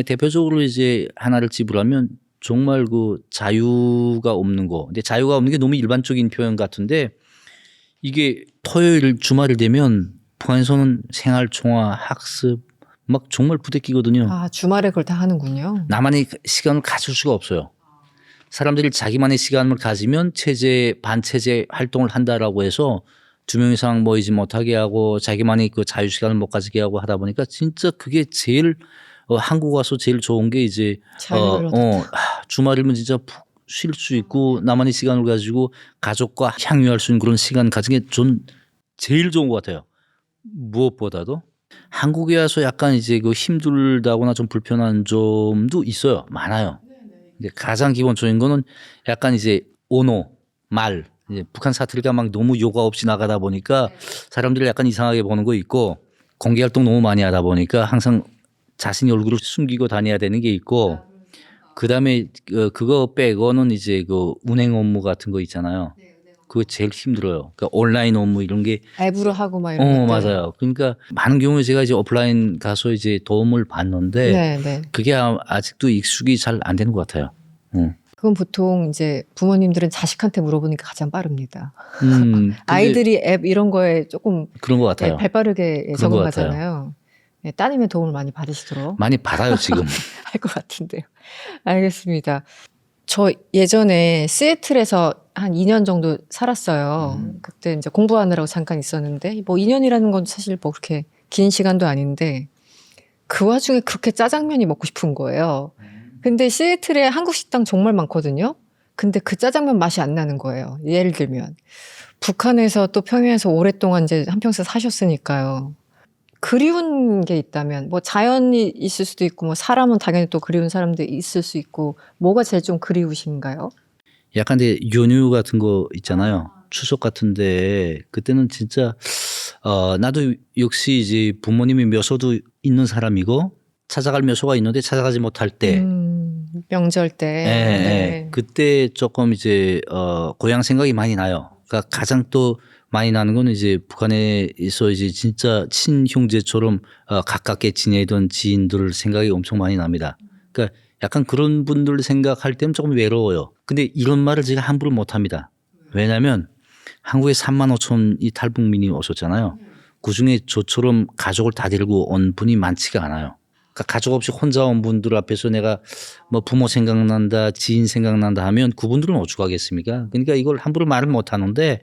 대표적으로 이제 하나를 짚으라면 정말 그 자유가 없는 거. 근데 자유가 없는 게 너무 일반적인 표현 같은데 이게 토요일 주말이 되면 북한에서는 생활 총화 학습 막 정말 부대끼거든요. 아, 주말에 그걸 다 하는군요. 나만의 시간을 가질 수가 없어요. 사람들이 자기만의 시간을 가지면 체제 반체제 활동을 한다라고 해서 2명 이상 모이지 못하게 하고 자기만의 그 자유 시간을 못 가지게 하고 하다 보니까 진짜 그게 제일 한국 와서 제일 좋은 게 이제 자유를 주말이면 진짜 푹 쉴 수 있고 나만의 시간을 가지고 가족과 향유할 수 있는 그런 시간 가진 게 전 제일 좋은 것 같아요. 무엇보다도 한국에 와서 약간 이제 그 힘들다거나 좀 불편한 점도 있어요. 많아요. 근데 가장 기본적인 거는 약간 이제 언어, 말, 이제 북한 사투리가 막 너무 요가 없이 나가다 보니까 사람들이 약간 이상하게 보는 거 있고 공개 활동 너무 많이 하다 보니까 항상 자신이 얼굴을 숨기고 다녀야 되는 게 있고 그다음에 그거 빼고는 이제 그 운행 업무 같은 거 있잖아요. 그거 제일 힘들어요. 그러니까 온라인 업무 이런 게 앱으로 하고 막 이런 것들. 맞아요. 그러니까 많은 경우에 제가 이제 오프라인 가서 이제 도움을 받는데 네, 네. 그게 아직도 익숙이 잘 안 되는 것 같아요. 그건 보통 이제 부모님들은 자식한테 물어보니까 가장 빠릅니다. 근데 아이들이 앱 이런 거에 조금 그런 것 같아요. 발빠르게 그런 적응하잖아요. 네, 따님의 도움을 많이 받으시도록 많이 받아요 지금. 할 것 같은데요. 알겠습니다. 저 예전에 시애틀에서 한 2년 정도 살았어요. 그때 이제 공부하느라고 잠깐 있었는데 뭐 2년이라는 건 사실 뭐 그렇게 긴 시간도 아닌데 그 와중에 그렇게 짜장면이 먹고 싶은 거예요. 근데 시애틀에 한국 식당 정말 많거든요. 근데 그 짜장면 맛이 안 나는 거예요. 예를 들면 북한에서 또 평양에서 오랫동안 이제 한평생 사셨으니까요. 그리운 게 있다면 뭐 자연이 있을 수도 있고 뭐 사람은 당연히 또 그리운 사람도 있을 수 있고 뭐가 제일 좀 그리우신가요? 약간 근데 연휴 같은 거 있잖아요. 추석 같은데 그때는 진짜 나도 역시 이제 부모님이 묘소도 있는 사람이고 찾아갈 묘소가 있는데 찾아가지 못할 때 명절 때. 네. 그때 조금 이제 고향 생각이 많이 나요. 그러니까 가장 또 많이 나는 건 이제 북한에서 이제 진짜 친형제처럼 가깝게 지내던 지인들 생각이 엄청 많이 납니다. 그러니까 약간 그런 분들 생각할 때는 조금 외로워요. 근데 이런 말을 제가 함부로 못 합니다. 왜냐하면 한국에 3만 5천이 탈북민이 오셨잖아요. 그중에 저처럼 가족을 다 데리고 온 분이 많지가 않아요. 그러니까 가족 없이 혼자 온 분들 앞에서 내가 뭐 부모 생각난다, 지인 생각난다 하면 그분들은 어쩌겠습니까? 그러니까 이걸 함부로 말을 못 하는데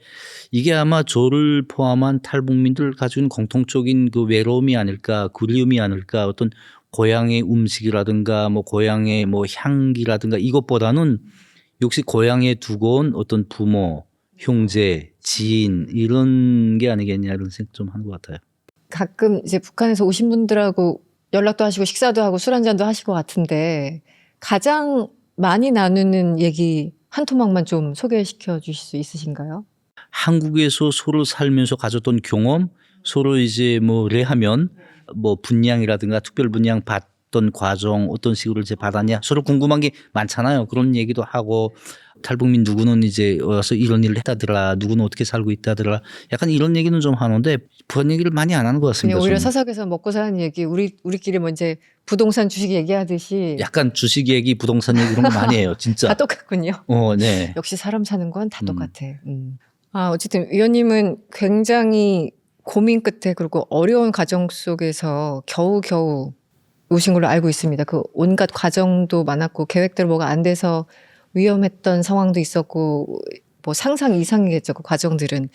이게 아마 저를 포함한 탈북민들 가지고 있는 공통적인 그 외로움이 아닐까, 그리움이 아닐까, 어떤 고향의 음식이라든가 뭐 고향의 뭐 향기라든가 이것보다는 역시 고향에 두고 온 어떤 부모, 형제, 지인 이런 게 아니겠냐 이런 생각 좀 하는 것 같아요. 가끔 이제 북한에서 오신 분들하고 연락도 하시고 식사도 하고 술 한잔도 하실 것 같은데 가장 많이 나누는 얘기 한 토막만 좀 소개시켜 주실 수 있으신가요? 한국에서 서로 살면서 가졌던 경험, 서로 이제 뭐 레하면 뭐 분양이라든가 특별 분양 받던 과정 어떤 식으로 이제 받았냐 서로 궁금한 게 많잖아요. 그런 얘기도 하고 탈북민 누구는 이제 와서 이런 일을 했다더라, 누구는 어떻게 살고 있다더라, 약간 이런 얘기는 좀 하는데 부한 얘기를 많이 안 하는 것 같습니다. 그냥 오히려 저는. 사석에서 먹고 사는 얘기 우리끼리 뭐 이제 부동산 주식 얘기하듯이 약간 주식 얘기, 부동산 얘기 이런 거 많이 해요, 다 진짜. 똑같군요. 네. 역시 사람 사는 건 다 똑같아. 어쨌든 위원님은 굉장히 고민 끝에 그리고 어려운 과정 속에서 겨우겨우 오신 걸로 알고 있습니다. 그 온갖 과정도 많았고 계획대로 뭐가 안 돼서 위험했던 상황도 있었고 뭐 상상 이상이겠죠. 그 과정들은.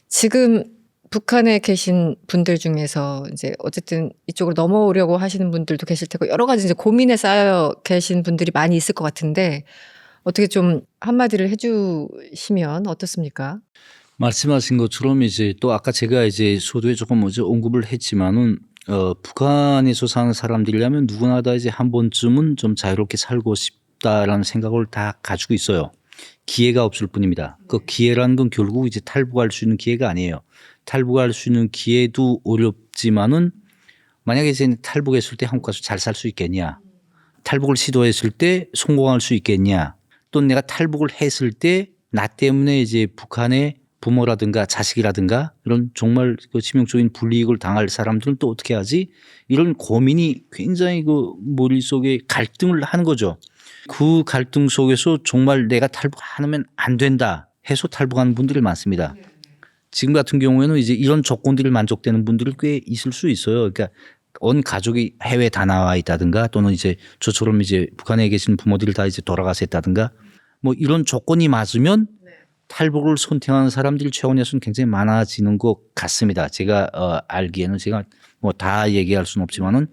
지금 북한에 계신 분들 중에서 이제 어쨌든 이쪽으로 넘어오려고 하시는 분들도 계실 테고 여러 가지 이제 고민에 쌓여 계신 분들이 많이 있을 것 같은데 어떻게 좀 한마디를 해주시면 어떻습니까? 말씀하신 것처럼 이제 또 아까 제가 이제 소도에 조금 먼저 언급을 했지만은 북한에서 사는 사람들이라면 누구나 다 이제 한 번쯤은 좀 자유롭게 살고 싶다라는 생각을 다 가지고 있어요. 기회가 없을 뿐입니다. 그 기회라는 건 결국 이제 탈북할 수 있는 기회가 아니에요. 탈북할 수 있는 기회도 어렵지만은 만약에 이제 탈북했을 때 한국 가서 잘 살 수 있겠냐? 탈북을 시도했을 때 성공할 수 있겠냐? 또 내가 탈북을 했을 때 나 때문에 이제 북한의 부모라든가 자식이라든가 이런 정말 그 치명적인 불이익을 당할 사람들은 또 어떻게 하지? 이런 고민이 굉장히 그 머릿속에 갈등을 하는 거죠. 그 갈등 속에서 정말 내가 탈북 안 하면 안 된다 해서 탈북하는 분들이 많습니다. 지금 같은 경우에는 이제 이런 조건들이 만족되는 분들이 꽤 있을 수 있어요. 그러니까 온 가족이 해외 다 나와 있다든가 또는 이제 저처럼 이제 북한에 계신 부모들이 다 이제 돌아가서 있다든가 뭐 이런 조건이 맞으면 탈북을 선택하는 사람들이 최근에서는 굉장히 많아지는 것 같습니다. 제가 알기에는 제가 뭐 다 얘기할 수는 없지만은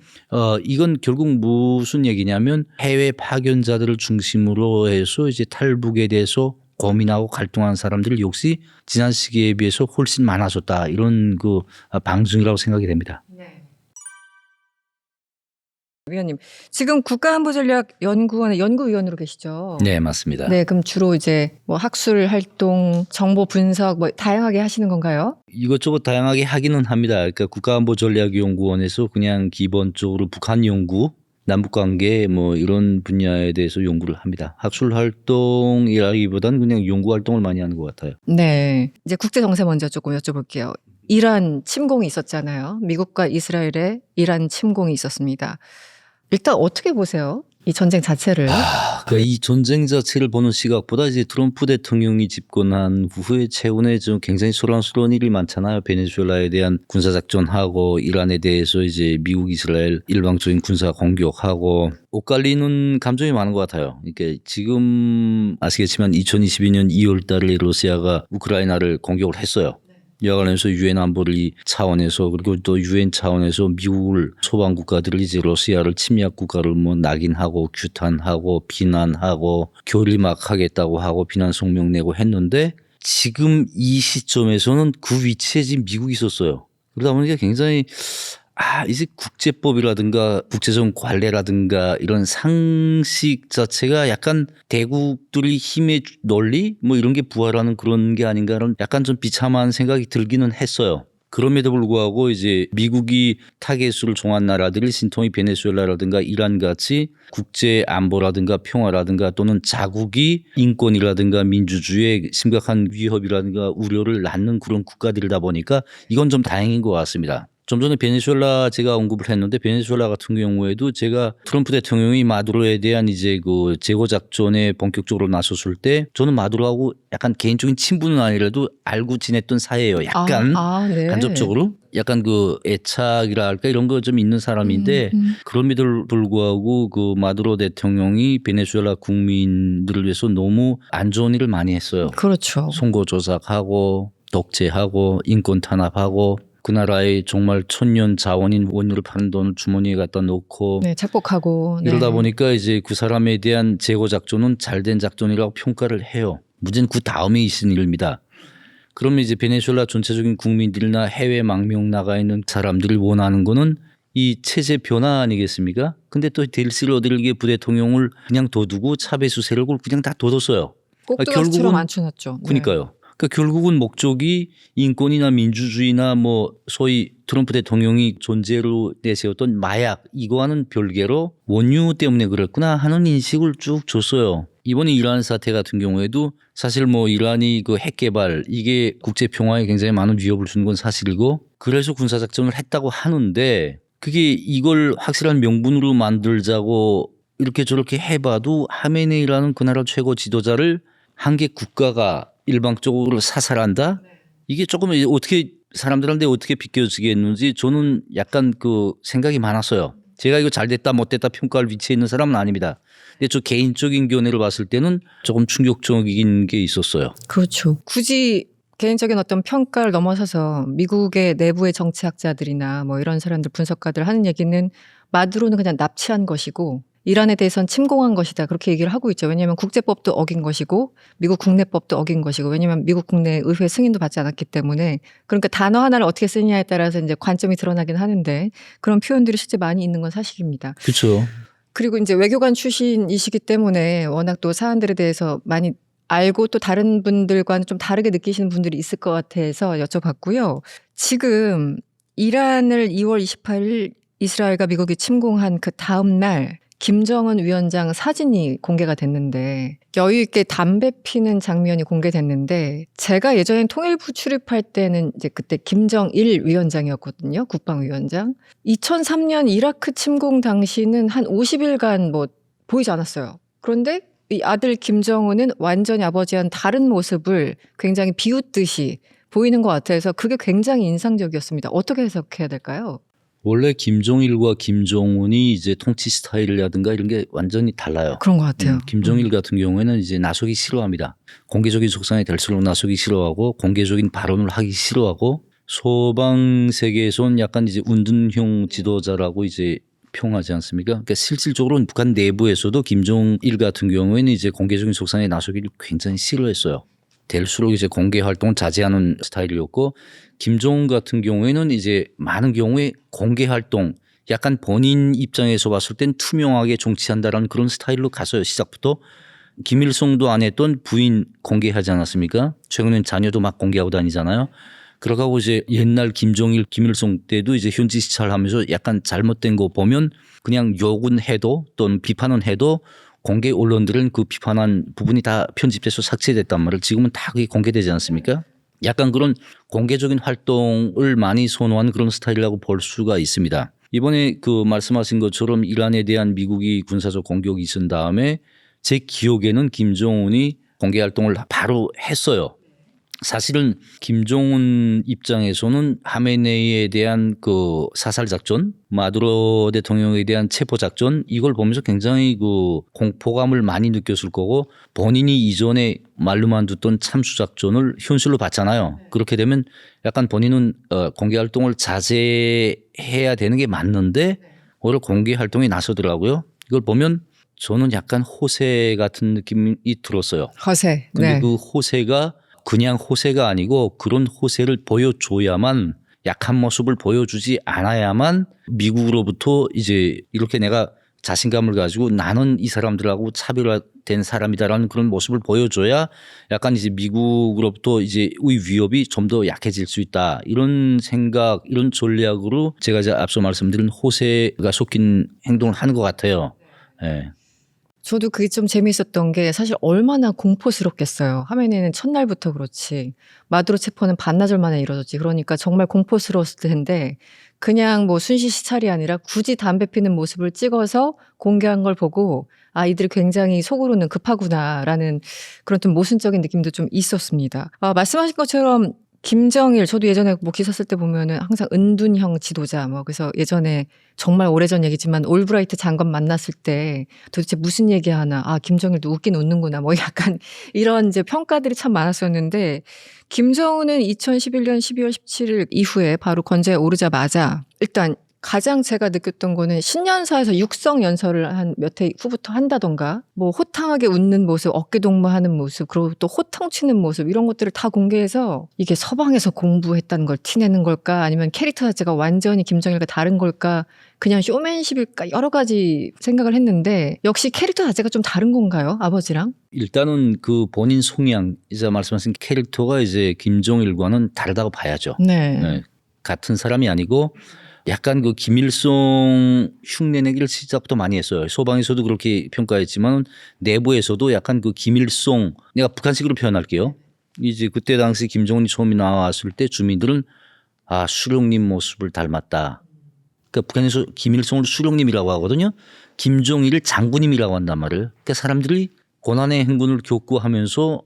이건 결국 무슨 얘기냐면 해외 파견자들을 중심으로 해서 이제 탈북에 대해서 고민하고 갈등하는 사람들이 역시 지난 시기에 비해서 훨씬 많아졌다 이런 그 방증이라고 생각이 됩니다. 위원님, 지금 국가안보전략연구원의 연구위원으로 계시죠? 네, 맞습니다. 네, 그럼 주로 이제 뭐 학술 활동, 정보 분석 뭐 다양하게 하시는 건가요? 이것저것 다양하게 하기는 합니다. 그러니까 국가안보전략연구원에서 그냥 기본적으로 북한 연구, 남북관계 뭐 이런 분야에 대해서 연구를 합니다. 학술 활동이라기보다는 그냥 연구 활동을 많이 하는 것 같아요. 네, 이제 국제 정세 먼저 조금 여쭤볼게요. 이란 침공이 있었잖아요. 미국과 이스라엘의 이란 침공이 있었습니다. 일단 어떻게 보세요? 이 전쟁 자체를. 그러니까 이 전쟁 자체를 보는 시각보다 이제 트럼프 대통령이 집권한 후에 최근에 좀 굉장히 소란스러운 일이 많잖아요. 베네수엘라에 대한 군사작전하고 이란에 대해서 이제 미국, 이스라엘 일방적인 군사 공격하고 엇갈리는 감정이 많은 것 같아요. 그러니까 지금 아시겠지만 2022년 2월 달에 러시아가 우크라이나를 공격을 했어요. 이와 관련해서 유엔 안보리 차원에서 그리고 또 유엔 차원에서 미국을 소방 국가들을 이제 러시아를 침략 국가를 뭐 낙인하고 규탄하고 비난하고 교리막하겠다고 하고 비난 성명 내고 했는데 지금 이 시점에서는 그 위치에 지금 미국이 있었어요. 그러다 보니까 굉장히 이제 국제법이라든가 국제적 관례라든가 이런 상식 자체가 약간 대국들이 힘의 논리 뭐 이런 게 부활하는 그런 게 아닌가라는 약간 좀 비참한 생각이 들기는 했어요. 그럼에도 불구하고 이제 미국이 타겟으로 정한 나라들이 신통이 베네수엘라라든가 이란 같이 국제 안보라든가 평화라든가 또는 자국이 인권이라든가 민주주의에 심각한 위협이라든가 우려를 낳는 그런 국가들이다 보니까 이건 좀 다행인 것 같습니다. 좀 전에 베네수엘라 제가 언급을 했는데 베네수엘라 같은 경우에도 제가 트럼프 대통령이 마두로에 대한 이제 그 제거 작전에 본격적으로 나섰을 때 저는 마두로하고 약간 개인적인 친분은 아니라도 알고 지냈던 사이예요. 약간 네. 간접적으로. 약간 그 애착이라 할까 이런 거 좀 있는 사람인데 그럼에도 불구하고 그 마두로 대통령이 베네수엘라 국민들을 위해서 너무 안 좋은 일을 많이 했어요. 그렇죠. 선거 조작하고 독재하고 인권 탄압하고 그 나라의 정말 천년 자원인 원유를 파는 돈을 주머니에 갖다 놓고 네, 착복하고. 네. 이러다 보니까 이제 그 사람에 대한 제거 작전은 잘된 작전이라고 평가를 해요. 문제는 그 다음에 있은 일입니다. 그러면 이제 베네수엘라 전체적인 국민들이나 해외 망명 나가 있는 사람들이 원하는 거는 이 체제 변화 아니겠습니까? 근데 또 델시 로드리게 부대통령을 그냥 둬두고 차베수 세력을 그냥 다 둬뒀어요. 꼭두가시처럼 앉혀놨죠. 네. 그러니까요. 그러니까 결국은 목적이 인권이나 민주주의나 뭐 소위 트럼프 대통령이 존재로 내세웠던 마약 이거와는 별개로 원유 때문에 그랬구나 하는 인식을 쭉 줬어요. 이번에 이란 사태 같은 경우에도 사실 뭐 이란이 그 핵 개발 이게 국제 평화에 굉장히 많은 위협을 주는 건 사실이고 그래서 군사작전을 했다고 하는데 그게 이걸 확실한 명분으로 만들자고 이렇게 저렇게 해봐도 하메네이라는 그 나라 최고 지도자를 한 개 국가가 일방적으로 사살한다? 이게 조금 어떻게 사람들한테 어떻게 비껴지겠는지 저는 약간 그 생각이 많았어요. 제가 이거 잘 됐다 못 됐다 평가할 위치에 있는 사람은 아닙니다. 근데 저 개인적인 견해를 봤을 때는 조금 충격적인 게 있었어요. 그렇죠. 굳이 개인적인 어떤 평가를 넘어서서 미국의 내부의 정치학자들이나 뭐 이런 사람들 분석가들 하는 얘기는 마두로는 그냥 납치한 것이고 이란에 대해서는 침공한 것이다. 그렇게 얘기를 하고 있죠. 왜냐하면 국제법도 어긴 것이고 미국 국내법도 어긴 것이고 왜냐하면 미국 국내 의회 승인도 받지 않았기 때문에 그러니까 단어 하나를 어떻게 쓰느냐에 따라서 이제 관점이 드러나긴 하는데 그런 표현들이 실제 많이 있는 건 사실입니다. 그렇죠. 그리고 이제 외교관 출신이시기 때문에 워낙 또 사안들에 대해서 많이 알고 또 다른 분들과는 좀 다르게 느끼시는 분들이 있을 것 같아서 여쭤봤고요. 지금 이란을 2월 28일 이스라엘과 미국이 침공한 그 다음 날 김정은 위원장 사진이 공개가 됐는데 여유 있게 담배 피는 장면이 공개됐는데 제가 예전에 통일부 출입할 때는 이제 그때 김정일 위원장이었거든요. 국방위원장. 2003년 이라크 침공 당시는 한 50일간 뭐 보이지 않았어요. 그런데 이 아들 김정은은 완전히 아버지와는 다른 모습을 굉장히 비웃듯이 보이는 것 같아서 그게 굉장히 인상적이었습니다. 어떻게 해석해야 될까요? 원래 김종일과 김정은이 이제 통치 스타일이라든가 이런 게 완전히 달라요. 그런 것 같아요. 김종일 같은 경우에는 이제 나서기 싫어합니다. 공개적인 속상에 될수록 나서기 싫어하고 공개적인 발언을 하기 싫어하고 소방 세계에선 약간 이제 운둔형 지도자라고 이제 평하지 않습니까? 그러니까 실질적으로는 북한 내부에서도 김종일 같은 경우에는 이제 공개적인 속상에 나서기를 굉장히 싫어했어요. 될수록 이제 공개 활동을 자제하는 스타일이었고 김정은 같은 경우에는 이제 많은 경우에 공개 활동 약간 본인 입장에서 봤을 땐 투명하게 정치한다라는 그런 스타일로 갔어요. 시작부터. 김일성도 안 했던 부인 공개하지 않았습니까? 최근엔 자녀도 막 공개하고 다니잖아요. 그러고 이제 옛날 김정일, 김일성 때도 이제 현지 시찰하면서 약간 잘못된 거 보면 그냥 욕은 해도 또는 비판은 해도 공개 언론들은 그 비판한 부분이 다 편집돼서 삭제됐단 말을 지금은 다 그게 공개되지 않습니까? 약간 그런 공개적인 활동을 많이 선호하는 그런 스타일이라고 볼 수가 있습니다. 이번에 그 말씀하신 것처럼 이란에 대한 미국이 군사적 공격이 있은 다음에 제 기억에는 김정은이 공개 활동을 바로 했어요. 사실은 김정은 입장에서는 하메네이에 대한 그 사살 작전, 마두로 대통령에 대한 체포 작전 이걸 보면서 굉장히 그 공포감을 많이 느꼈을 거고 본인이 이전에 말로만 듣던 참수 작전을 현실로 봤잖아요. 그렇게 되면 약간 본인은 공개 활동을 자제해야 되는 게 맞는데 오히려 공개 활동에 나서더라고요. 이걸 보면 저는 약간 호세 같은 느낌이 들었어요. 허세. 근데 네. 그 호세가 그냥 호세가 아니고 그런 호세를 보여줘야만 약한 모습을 보여주지 않아야만 미국으로부터 이제 이렇게 내가 자신감을 가지고 나는 이 사람들하고 차별화된 사람이다라는 그런 모습을 보여줘야 약간 이제 미국으로부터 이제 위협이 좀 더 약해질 수 있다. 이런 생각, 이런 전략으로 제가 이제 앞서 말씀드린 호세가 섞인 행동을 하는 것 같아요. 네. 저도 그게 좀 재미있었던 게 사실 얼마나 공포스럽겠어요. 하메네이는 첫날부터 그렇지. 마두로 체포는 반나절 만에 이루어졌지. 그러니까 정말 공포스러웠을 텐데 그냥 뭐 순시 시찰이 아니라 굳이 담배 피는 모습을 찍어서 공개한 걸 보고 아, 이들이 굉장히 속으로는 급하구나라는 그런 좀 모순적인 느낌도 좀 있었습니다. 말씀하신 것처럼 김정일 저도 예전에 뭐 기사 쓸 때 보면은 항상 은둔형 지도자 뭐 그래서 예전에 정말 오래전 얘기지만 올브라이트 장관 만났을 때 도대체 무슨 얘기하나 김정일도 웃긴 웃는구나 뭐 약간 이런 이제 평가들이 참 많았었는데 김정은은 2011년 12월 17일 이후에 바로 건재에 오르자마자 일단 가장 제가 느꼈던 거는 신년사에서 육성 연설을 한 몇 회 후부터 한다던가 뭐 호탕하게 웃는 모습, 어깨 동무하는 모습, 그리고 또 호탕 치는 모습 이런 것들을 다 공개해서 이게 서방에서 공부했다는 걸 티내는 걸까 아니면 캐릭터 자체가 완전히 김정일과 다른 걸까 그냥 쇼맨십일까 여러 가지 생각을 했는데 역시 캐릭터 자체가 좀 다른 건가요? 아버지랑? 일단은 그 본인 성향 이제 말씀하신 캐릭터가 이제 김정일과는 다르다고 봐야죠. 네. 네. 같은 사람이 아니고 약간 그 김일성 흉내내기를 시작부터 많이 했어요. 소방에서도 그렇게 평가했지만 내부에서도 약간 그 김일성 내가 북한식으로 표현할게요. 이제 그때 당시 김정은이 처음 나왔을 때 주민들은 수령님 모습을 닮았다. 그러니까 북한에서 김일성을 수령님이라고 하거든요. 김정일을 장군님이라고 한단 말이에요. 그러니까 사람들이 고난의 행군을 겪고 하면서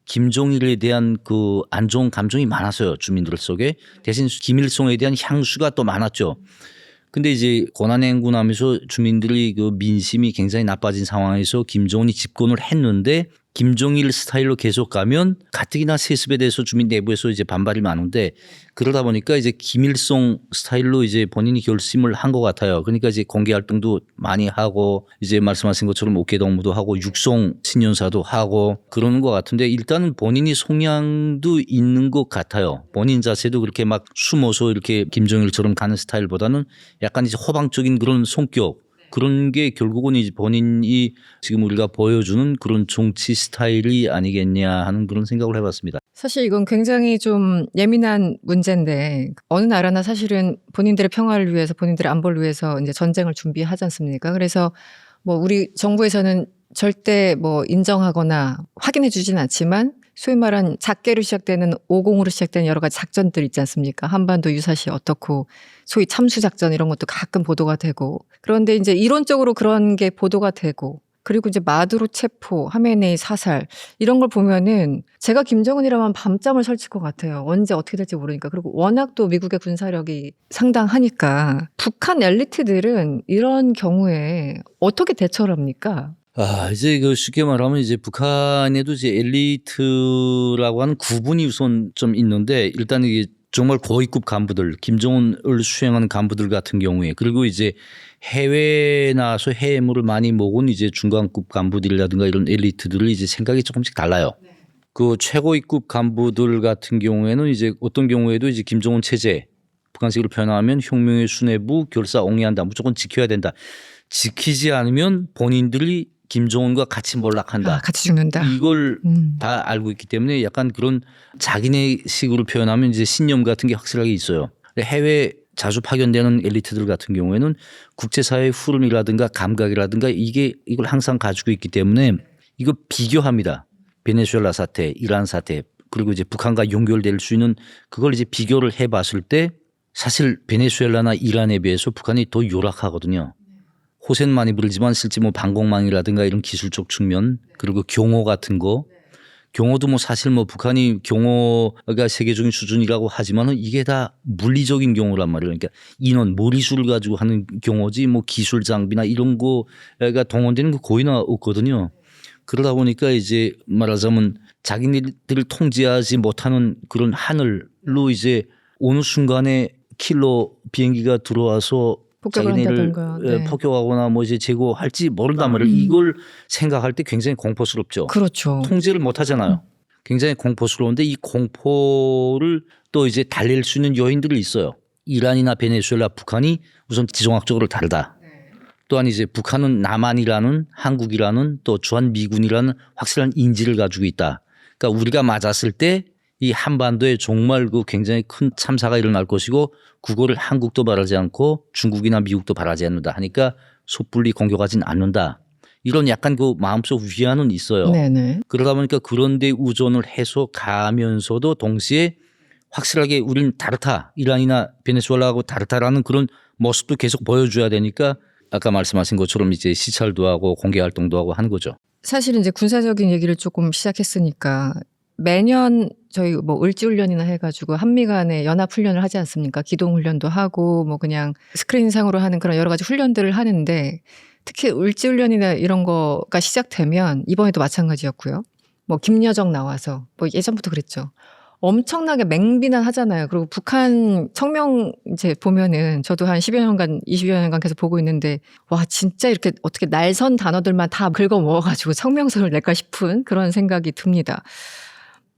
김정일에 대한 그 안 좋은 감정이 많았어요. 주민들 속에. 대신 김일성에 대한 향수가 또 많았죠. 근데 이제 고난의 행군하면서 주민들이 그 민심이 굉장히 나빠진 상황에서 김정은이 집권을 했는데 김정일 스타일로 계속 가면 가뜩이나 세습에 대해서 주민 내부에서 이제 반발이 많은데 그러다 보니까 이제 김일성 스타일로 이제 본인이 결심을 한 것 같아요. 그러니까 이제 공개 활동도 많이 하고 이제 말씀하신 것처럼 어깨 동무도 하고 육성 신년사도 하고 그러는 것 같은데 일단은 본인이 성향도 있는 것 같아요. 본인 자체도 그렇게 막 숨어서 이렇게 김정일처럼 가는 스타일보다는 약간 이제 호방적인 그런 성격 그런 게 결국은 이제 본인이 지금 우리가 보여주는 그런 정치 스타일이 아니겠냐 하는 그런 생각을 해봤습니다. 사실 이건 굉장히 좀 예민한 문제인데 어느 나라나 사실은 본인들의 평화를 위해서 본인들의 안보를 위해서 이제 전쟁을 준비하지 않습니까? 그래서 뭐 우리 정부에서는 절대 뭐 인정하거나 확인해 주진 않지만 소위 말한 작게로 시작되는 50으로 시작되는 여러 가지 작전들 있지 않습니까? 한반도 유사시 어떻고 소위 참수작전 이런 것도 가끔 보도가 되고 그런데 이제 이론적으로 그런 게 보도가 되고 그리고 이제 마두로 체포, 하메네이 사살 이런 걸 보면은 제가 김정은이라면 밤잠을 설칠 것 같아요. 언제 어떻게 될지 모르니까. 그리고 워낙 또 미국의 군사력이 상당하니까 북한 엘리트들은 이런 경우에 어떻게 대처를 합니까? 이제 그 쉽게 말하면 이제 북한에도 이제 엘리트라고 하는 구분이 우선 좀 있는데 일단 이게 정말 고위급 간부들, 김정은을 수행하는 간부들 같은 경우에 그리고 이제 해외에 나와서 해외물을 많이 먹은 이제 중간급 간부들이라든가 이런 엘리트들을 이제 생각이 조금씩 달라요. 그 최고위급 간부들 같은 경우에는 이제 어떤 경우에도 이제 김정은 체제, 북한식으로 표현하면 혁명의 수뇌부 결사옹이한다. 무조건 지켜야 된다. 지키지 않으면 본인들이 김정은과 같이 몰락한다. 같이 죽는다. 이걸 다 알고 있기 때문에 약간 그런 자기네 식으로 표현하면 이제 신념 같은 게 확실하게 있어요. 해외 자주 파견되는 엘리트들 같은 경우에는 국제사회의 흐름이라든가 감각이라든가 이걸 항상 가지고 있기 때문에 이거 비교합니다. 베네수엘라 사태, 이란 사태 그리고 이제 북한과 연결될 수 있는 그걸 이제 비교를 해봤을 때 사실 베네수엘라나 이란에 비해서 북한이 더 열악하거든요. 호세는 많이 부르지만 실제 뭐 방공망이라든가 이런 기술적 측면 그리고 경호 같은 거 경호도 뭐 사실 뭐 북한이 경호가 세계적인 수준이라고 하지만은 이게 다 물리적인 경호란 말이에요. 그러니까 인원, 머리수를 가지고 하는 경호지 뭐 기술 장비나 이런 거가 동원되는 거 거의나 없거든요. 그러다 보니까 이제 말하자면 자기네들을 통제하지 못하는 그런 하늘로 이제 어느 순간에 킬러 비행기가 들어와서 폭격을 한다든가. 네. 폭격하거나 뭐 이제 제거할지 모른단 말이에요. 이걸 생각할 때 굉장히 공포스럽죠. 그렇죠. 통제를 못 하잖아요. 굉장히 공포스러운데 이 공포를 또 이제 달랠 수 있는 요인들이 있어요. 이란이나 베네수엘라, 북한이 우선 지정학적으로 다르다. 또한 이제 북한은 남한이라는 한국이라는 또 주한미군이라는 확실한 인지를 가지고 있다. 그러니까 우리가 맞았을 때 이 한반도에 정말 그 굉장히 큰 참사가 일어날 것이고 그거를 한국도 바라지 않고 중국이나 미국도 바라지 않는다 하니까 섣불리 공격하진 않는다. 이런 약간 그 마음속 위안은 있어요. 네네. 그러다 보니까 그런 데 우전을 해서 가면서도 동시에 확실하게 우리는 다르다. 이란이나 베네수엘라하고 다르다라는 그런 모습도 계속 보여줘야 되니까 아까 말씀하신 것처럼 이제 시찰도 하고 공개 활동도 하고 하는 거죠. 사실은 이제 군사적인 얘기를 조금 시작했으니까 매년 저희 뭐 을지훈련이나 해가지고 한미 간에 연합훈련을 하지 않습니까? 기동훈련도 하고 뭐 그냥 스크린상으로 하는 그런 여러 가지 훈련들을 하는데 특히 을지훈련이나 이런 거가 시작되면 이번에도 마찬가지였고요. 뭐 김여정 나와서 뭐 예전부터 그랬죠. 엄청나게 맹비난 하잖아요. 그리고 북한 청명 이제 보면은 저도 한 10여 년간, 20여 년간 계속 보고 있는데 와 진짜 이렇게 어떻게 날선 단어들만 다 긁어 모아가지고 성명서를 낼까 싶은 그런 생각이 듭니다.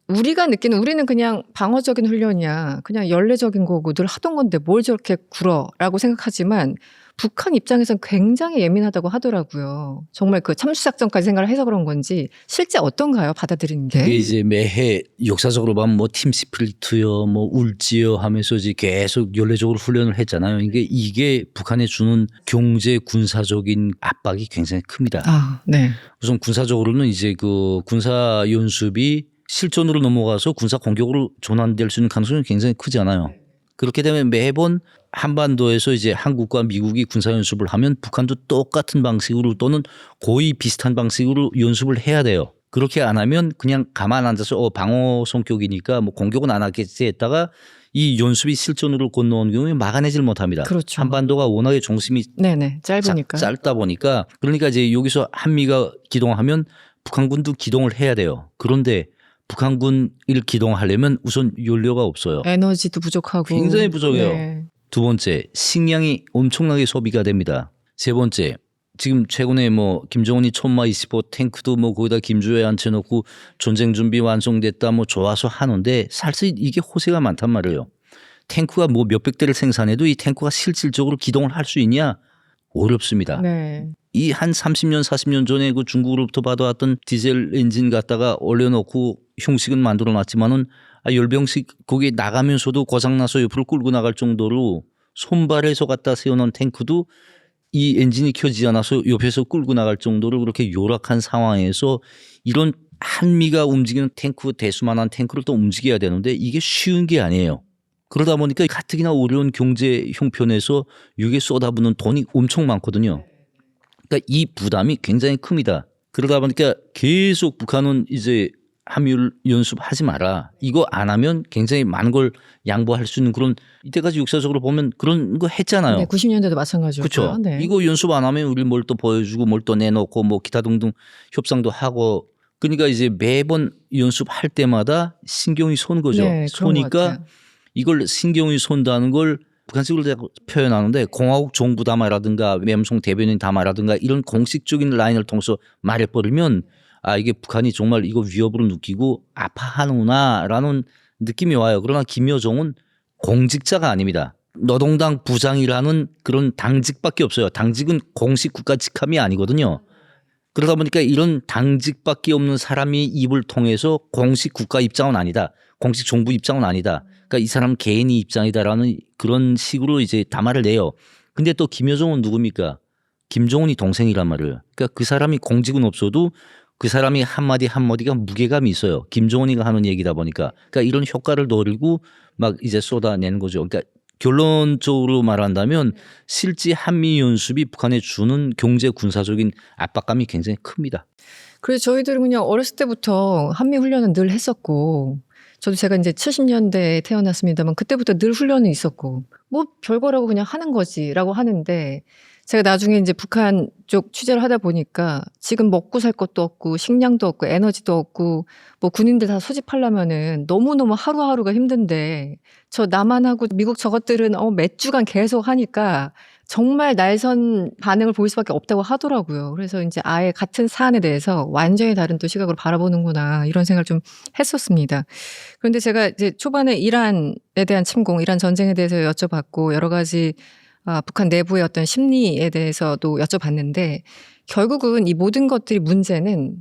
우리가 느끼는 우리는 그냥 방어적인 훈련이야. 그냥 연례적인 거고 늘 하던 건데 뭘 저렇게 굴어라고 생각하지만 북한 입장에서는 굉장히 예민하다고 하더라고요. 정말 그 참수작전까지 생각을 해서 그런 건지 실제 어떤가요? 받아들이는 이게 게. 이제 매해 역사적으로 보면 뭐 팀스피리트요, 뭐 울지요 하면서 이제 계속 연례적으로 훈련을 했잖아요. 이게 북한에 주는 경제 군사적인 압박이 굉장히 큽니다. 아, 네. 우선 군사적으로는 이제 그 군사 연습이 실전으로 넘어가서 군사 공격으로 전환될 수 있는 가능성이 굉장히 크지 않아요. 그렇게 되면 매번 한반도에서 이제 한국과 미국이 군사 연습을 하면 북한도 똑같은 방식으로 또는 거의 비슷한 방식으로 연습을 해야 돼요. 그렇게 안 하면 그냥 가만 앉아서 방어 성격이니까 뭐 공격은 안 하겠지 했다가 이 연습이 실전으로 건너온 경우에 막아내질 못합니다. 그렇죠. 한반도가 워낙에 중심이 네네. 짧으니까. 짧다 보니까 그러니까 이제 여기서 한미가 기동하면 북한군도 기동을 해야 돼요. 그런데 북한군을 기동하려면 우선 연료가 없어요. 에너지도 부족하고. 굉장히 부족해요. 네. 두 번째, 식량이 엄청나게 소비가 됩니다. 세 번째, 지금 최근에 뭐 김정은이 촌마 25 탱크도 뭐 거기다 김주에 앉혀놓고 전쟁 준비 완성됐다 뭐 좋아서 하는데 사실 이게 호세가 많단 말이에요. 탱크가 뭐 몇백 대를 생산해도 이 탱크가 실질적으로 기동을 할 수 있냐? 어렵습니다. 네. 이 한 30년 40년 전에 그 중국으로부터 받아왔던 디젤 엔진 갖다가 올려놓고 형식은 만들어 놨지만은 열병식 거기 나가면서도 고장나서 옆으로 끌고 나갈 정도로 손발에서 갖다 세워놓은 탱크도 이 엔진이 켜지지 않아서 옆에서 끌고 나갈 정도로 그렇게 열악한 상황에서 이런 한미가 움직이는 탱크 대수만한 탱크를 또 움직여야 되는데 이게 쉬운 게 아니에요. 그러다 보니까 가뜩이나 어려운 경제 형편에서 이게 쏟아붓는 돈이 엄청 많거든요. 그러니까 이 부담이 굉장히 큽니다. 그러다 보니까 계속 북한은 이제 함유를 연습하지 마라. 이거 안 하면 굉장히 많은 걸 양보할 수 있는 그런 이때까지 역사적으로 보면 그런 거 했잖아요. 네, 90년대도 마찬가지였고요. 그렇죠. 네. 이거 연습 안 하면 우리 뭘 또 보여주고 뭘 또 내놓고 뭐 기타 등등 협상도 하고 그러니까 이제 매번 연습할 때마다 신경이 쏜 거죠. 네, 그런 것 쏘니까 같아요. 이걸 신경이 쏜다는 걸 북한식으로 표현하는데 공화국 정부 담화라든가 맴송 대변인 담화라든가 이런 공식적인 라인을 통해서 말해버리면 이게 북한이 정말 이거 위협으로 느끼고 아파하는구나라는 느낌이 와요. 그러나 김여정은 공직자가 아닙니다. 노동당 부장이라는 그런 당직밖에 없어요. 당직은 공식 국가 직함이 아니거든요. 그러다 보니까 이런 당직밖에 없는 사람이 입을 통해서 공식 국가 입장은 아니다. 공식 정부 입장은 아니다. 그러니까 이 사람 개인이 입장이다라는 그런 식으로 이제 담화를 내요. 근데 또 김여정은 누굽니까? 김정은이 동생이란 말이에요. 그러니까 그 사람이 공직은 없어도 그 사람이 한마디 한마디가 무게감이 있어요. 김정은이가 하는 얘기다 보니까. 그러니까 이런 효과를 노리고 막 이제 쏟아내는 거죠. 그러니까 결론적으로 말한다면 실제 한미 연습이 북한에 주는 경제 군사적인 압박감이 굉장히 큽니다. 그래서 저희들은 그냥 어렸을 때부터 한미 훈련은 늘 했었고 저도 제가 이제 70년대에 태어났습니다만 그때부터 늘 훈련은 있었고 뭐 별거라고 그냥 하는 거지라고 하는데 제가 나중에 이제 북한 쪽 취재를 하다 보니까 지금 먹고 살 것도 없고 식량도 없고 에너지도 없고 뭐 군인들 다 소집하려면은 너무너무 하루하루가 힘든데 저 남한 하고 미국 저것들은 몇 주간 계속 하니까 정말 날선 반응을 보일 수밖에 없다고 하더라고요. 그래서 이제 아예 같은 사안에 대해서 완전히 다른 또 시각으로 바라보는구나 이런 생각을 좀 했었습니다. 그런데 제가 이제 초반에 이란에 대한 침공, 이란 전쟁에 대해서 여쭤봤고 여러 가지 북한 내부의 어떤 심리에 대해서도 여쭤봤는데 결국은 이 모든 것들이 문제는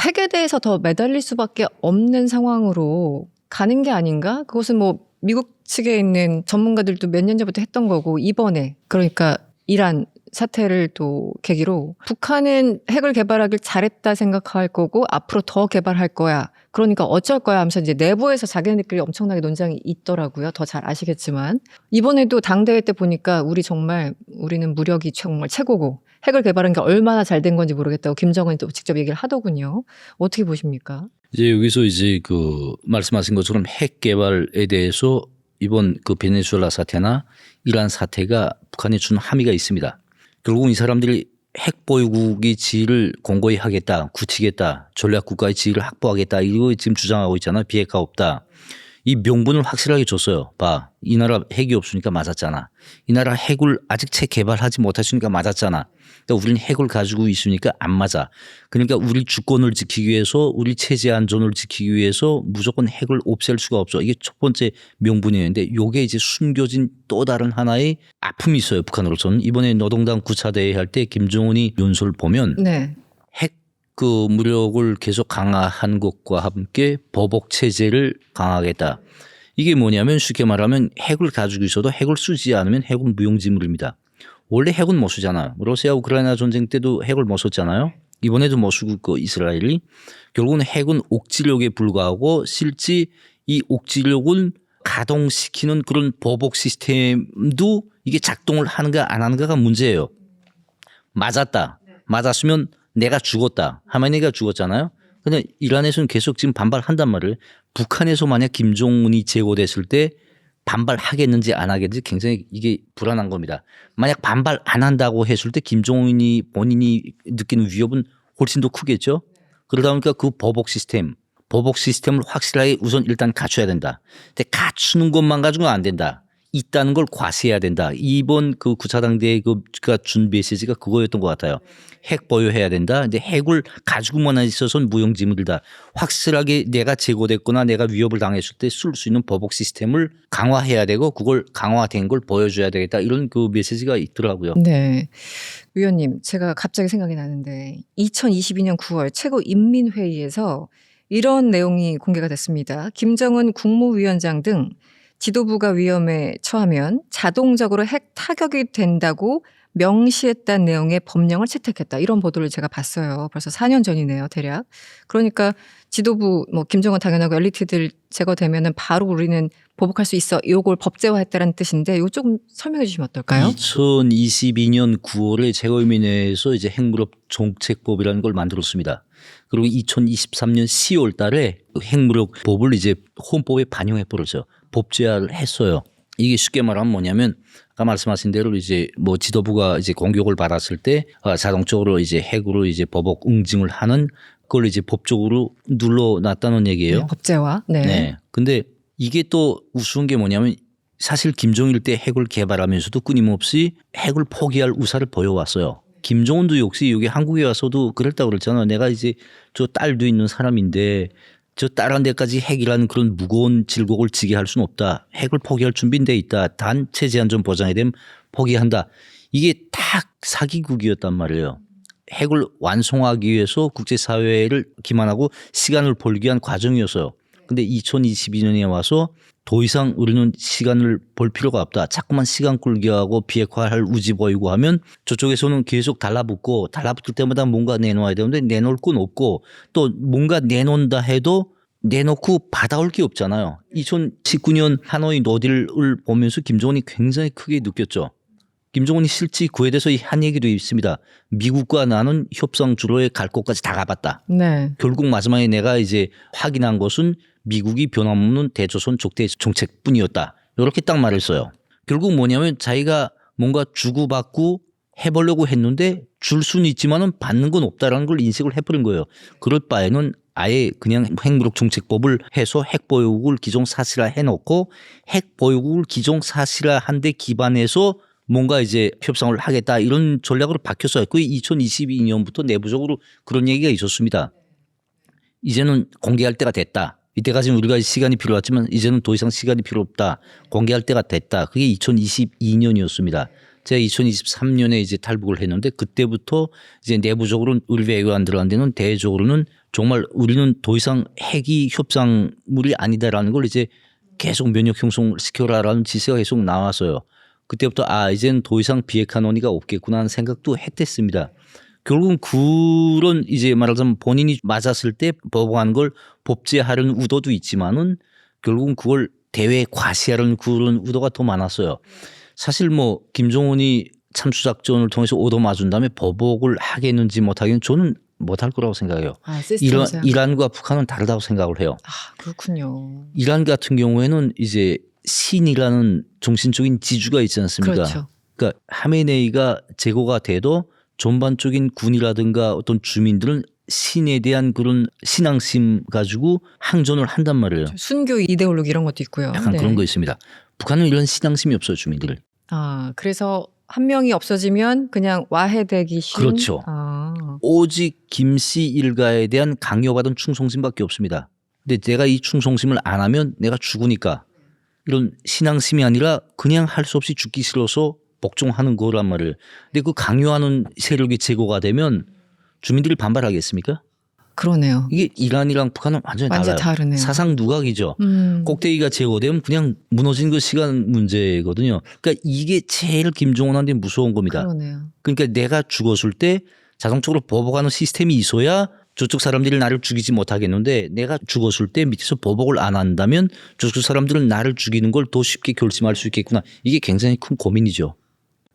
핵에 대해서 더 매달릴 수밖에 없는 상황으로 가는 게 아닌가? 그것은 뭐 미국 측에 있는 전문가들도 몇 년 전부터 했던 거고 이번에 그러니까 이란 사태를 또 계기로 북한은 핵을 개발하길 잘했다 생각할 거고 앞으로 더 개발할 거야. 그러니까 어쩔 거야 하면서 이제 내부에서 자기네들끼리 엄청나게 논쟁이 있더라고요. 더 잘 아시겠지만. 이번에도 당대회 때 보니까 우리는 무력이 정말 최고고 핵을 개발한 게 얼마나 잘 된 건지 모르겠다고 김정은이 또 직접 얘기를 하더군요. 어떻게 보십니까? 이제 여기서 이제 그 말씀하신 것처럼 핵 개발에 대해서 이번 그 베네수엘라 사태나 이란 사태가 북한에 준 함의가 있습니다. 결국은 이 사람들이 핵 보유국의 지위를 공고히 하겠다, 굳히겠다, 전략 국가의 지위를 확보하겠다 이거 지금 주장하고 있잖아요. 비핵화 없다. 이 명분을 확실하게 줬어요. 봐, 이 나라 핵이 없으니까 맞았잖아. 이 나라 핵을 아직 채 개발하지 못했으니까 맞았잖아. 그러니까 우리는 핵을 가지고 있으니까 안 맞아. 그러니까 우리 주권을 지키기 위해서 우리 체제 안전을 지키기 위해서 무조건 핵을 없앨 수가 없어. 이게 첫 번째 명분이었는데 이게 이제 숨겨진 또 다른 하나의 아픔이 있어요. 북한으로서는. 이번에 노동당 9차 대회 할 때 김정은이 연설을 보면 네. 핵 그 무력을 계속 강화한 것과 함께 보복 체제를 강화하겠다. 이게 뭐냐면 쉽게 말하면 핵을 가지고 있어도 핵을 쓰지 않으면 핵은 무용지물입니다. 원래 핵은 못 쓰잖아요. 러시아 우크라이나 전쟁 때도 핵을 못 썼잖아요. 이번에도 못 쓰고 있고 이스라엘이. 결국은 핵은 옥지력에 불과하고 실제 이 옥지력을 가동시키는 그런 보복 시스템도 이게 작동을 하는가 안 하는가가 문제예요. 맞았다. 맞았으면 내가 죽었다. 하마니가 죽었잖아요. 근데 이란에서는 계속 지금 반발한단 말이에요. 북한에서 만약 김정은이 제거됐을 때 반발하겠는지 안 하겠는지 굉장히 이게 불안한 겁니다. 만약 반발 안 한다고 했을 때 김정은이 본인이 느끼는 위협은 훨씬 더 크겠죠. 그러다 보니까 그 보복 시스템을 확실하게 우선 일단 갖춰야 된다. 근데 갖추는 것만 가지고는 안 된다. 있다는 걸 과시해야 된다. 이번 그 9차 당대회가 준 메시지가 그거였던 것 같아요. 핵 보유해야 된다. 근데 핵을 가지고만 있어서는 무용지물이다. 확실하게 내가 제거됐거나 내가 위협을 당했을 때 쓸 수 있는 보복 시스템을 강화해야 되고 그걸 강화된 걸 보여줘야 되겠다. 이런 그 메시지가 있더라고요. 네. 위원님, 제가 갑자기 생각이 나는데 2022년 9월 최고인민회의에서 이런 내용이 공개가 됐습니다. 김정은 국무위원장 등 지도부가 위험에 처하면 자동적으로 핵 타격이 된다고 명시했다는 내용의 법령을 채택했다. 이런 보도를 제가 봤어요. 벌써 4년 전이네요, 대략. 그러니까 지도부, 뭐 김정은 당연하고 엘리트들 제거되면은 바로 우리는 보복할 수 있어. 이걸 법제화했다는 뜻인데 이거 조금 설명해 주시면 어떨까요? 2022년 9월에 최고인민회에서 이제 핵무력 정책법이라는 걸 만들었습니다. 그리고 2023년 10월 달에 핵무력법을 이제 헌법에 반영해 버렸어요. 법제화를 했어요. 이게 쉽게 말하면 뭐냐면 아까 말씀하신 대로 이제 뭐 지도부가 이제 공격을 받았을 때 자동적으로 이제 핵으로 이제 보복 응징을 하는 그걸 이제 법적으로 눌러놨다는 얘기예요. 네, 법제화. 네. 네. 근데 이게 또 우스운 게 뭐냐면 사실 김정일 때 핵을 개발하면서도 끊임없이 핵을 포기할 우사를 보여왔어요. 김정은도 역시 여기 한국에 와서도 그랬다고 그랬잖아요. 내가 이제 저 딸도 있는 사람인데 저 딸한테까지 핵이라는 그런 무거운 질곡을 지게 할 수는 없다. 핵을 포기할 준비는 돼 있다. 단 체제 안전 보장에 대한 포기한다. 이게 다 사기국이었단 말이에요. 핵을 완성하기 위해서 국제사회를 기만하고 시간을 벌기 위한 과정이었어요. 근데 2022년에 와서 더 이상 우리는 시간을 벌 필요가 없다. 자꾸만 시간 끌기 하고 비핵화할 우지 보이고 하면 저쪽에서는 계속 달라붙고 달라붙을 때마다 뭔가 내놓아야 되는데 내놓을 건 없고 또 뭔가 내놓는다 해도 내놓고 받아올 게 없잖아요. 2019년 하노이 노딜을 보면서 김정은이 굉장히 크게 느꼈죠. 김정은이 실제 그에 대해서 한 얘기도 있습니다. 미국과 나는 협상 주로에 갈 곳까지 다 가봤다. 네. 결국 마지막에 내가 이제 확인한 것은 미국이 변함없는 대조선 적대 정책뿐이었다. 이렇게 딱 말했어요. 결국 뭐냐면 자기가 뭔가 주고받고 해보려고 했는데 줄 수는 있지만은 받는 건 없다라는 걸 인식을 해버린 거예요. 그럴 바에는 아예 그냥 핵무력 정책법을 해서 핵보유국을 기정사실화 해놓고 핵보유국을 기정사실화한 데 기반해서 뭔가 이제 협상을 하겠다 이런 전략으로 바뀌었어요. 그 2022년부터 내부적으로 그런 얘기가 있었습니다. 이제는 공개할 때가 됐다. 이때까지는 우리가 시간이 필요했지만 이제는 더 이상 시간이 필요 없다. 공개할 때가 됐다. 그게 2022년이었습니다. 제가 2023년에 이제 탈북을 했는데 그때부터 이제 내부적으로 우리 외교관들한테는 대외적으로는 정말 우리는 더 이상 핵이 협상물이 아니다라는 걸 이제 계속 면역 형성을 시켜라라는 지시가 계속 나왔어요. 그때부터 이제는 더 이상 비핵화 논의가 없겠구나 하는 생각도 했댔습니다. 결국은 그런 이제 말하자면 본인이 맞았을 때 보복하는 걸 법제하려는 의도도 있지만은 결국은 그걸 대외 과시하려는 그런 의도가 더 많았어요. 사실 뭐 김정은이 참수작전을 통해서 얻어맞은 다음에 보복을 하겠는지 못하겠는지 저는 못할 거라고 생각해요. 시스템상. 이란과 북한은 다르다고 생각을 해요. 그렇군요. 이란 같은 경우에는 이제 신이라는 정신적인 지주가 있지 않습니까? 그렇죠. 그러니까 하메네이가 제거가 돼도 전반적인 군이라든가 어떤 주민들은 신에 대한 그런 신앙심 가지고 항전을 한단 말이에요. 순교 이데올로기 이런 것도 있고요. 약간 그런 거 있습니다. 북한은 이런 신앙심이 없어요, 주민들. 그래서 한 명이 없어지면 그냥 와해되기 쉬운. 그렇죠. 오직 김씨 일가에 대한 강요받은 충성심밖에 없습니다. 근데 내가 이 충성심을 안 하면 내가 죽으니까 이런 신앙심이 아니라 그냥 할 수 없이 죽기 싫어서 복종하는 거란 말이에요. 근데 그 강요하는 세력이 제거가 되면 주민들이 반발하겠습니까? 그러네요. 이게 이란이랑 북한은 완전히 달라요. 다르네요. 사상 누각이죠. 꼭대기가 제거되면 그냥 무너진 그 시간 문제거든요. 그러니까 이게 제일 김정은한테 무서운 겁니다. 그러네요. 그러니까 내가 죽었을 때 자동적으로 보복하는 시스템이 있어야 저쪽 사람들이 나를 죽이지 못하겠는데 내가 죽었을 때 밑에서 보복을 안 한다면 저쪽 사람들은 나를 죽이는 걸 더 쉽게 결심할 수 있겠구나. 이게 굉장히 큰 고민이죠.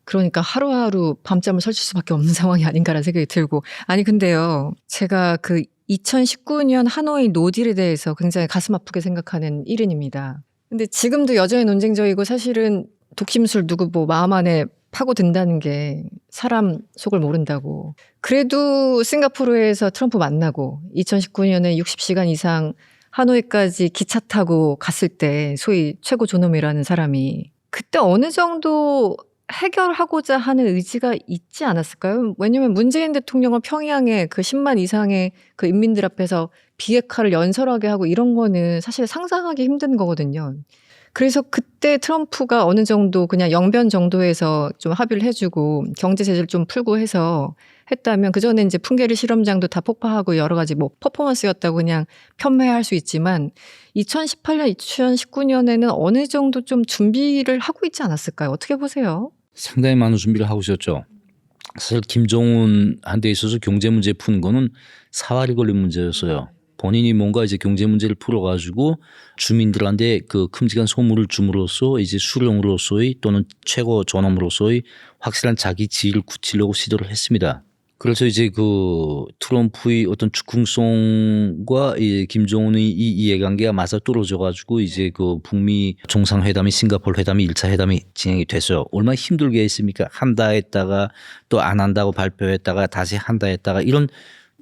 그러니까 하루하루 밤잠을 설칠 수밖에 없는 상황이 아닌가라는 생각이 들고. 아니 근데요. 제가 그 2019년 하노이 노딜에 대해서 굉장히 가슴 아프게 생각하는 일인입니다. 근데 지금도 여전히 논쟁적이고 사실은 독심술 누구 뭐 마음 안에 파고든다는 게 사람 속을 모른다고. 그래도 싱가포르에서 트럼프 만나고 2019년에 60시간 이상 하노이까지 기차 타고 갔을 때 소위 최고 존엄이라는 사람이 그때 어느 정도 해결하고자 하는 의지가 있지 않았을까요? 왜냐하면 문재인 대통령을 평양에 그 10만 이상의 그 인민들 앞에서 비핵화를 연설하게 하고 이런 거는 사실 상상하기 힘든 거거든요. 그래서 그때 트럼프가 어느 정도 그냥 영변 정도에서 좀 합의를 해주고 경제 제재를 좀 풀고 해서 했다면 그전에 이제 풍계리 실험장도 다 폭파하고 여러 가지 뭐 퍼포먼스였다고 그냥 편매할 수 있지만 2018년, 2019년에는 어느 정도 좀 준비를 하고 있지 않았을까요? 어떻게 보세요? 상당히 많은 준비를 하고 있었죠. 사실 김정은한테 있어서 경제 문제 푸는 거는 사활이 걸린 문제였어요. 본인이 뭔가 이제 경제 문제를 풀어가지고 주민들한테 그 큼직한 소물을 줌으로써 이제 수령으로서의 또는 최고 존엄으로서의 확실한 자기 지위를 굳히려고 시도를 했습니다. 그래서 이제 그 트럼프의 어떤 즉흥성과 이 김정은의 이 이해관계가 맞아 떨어져 가지고 이제 그 북미 정상회담이 싱가포르 회담이 1차 회담이 진행이 됐어요. 얼마나 힘들게 했습니까? 한다 했다가 또 안 한다고 발표했다가 다시 한다 했다가 이런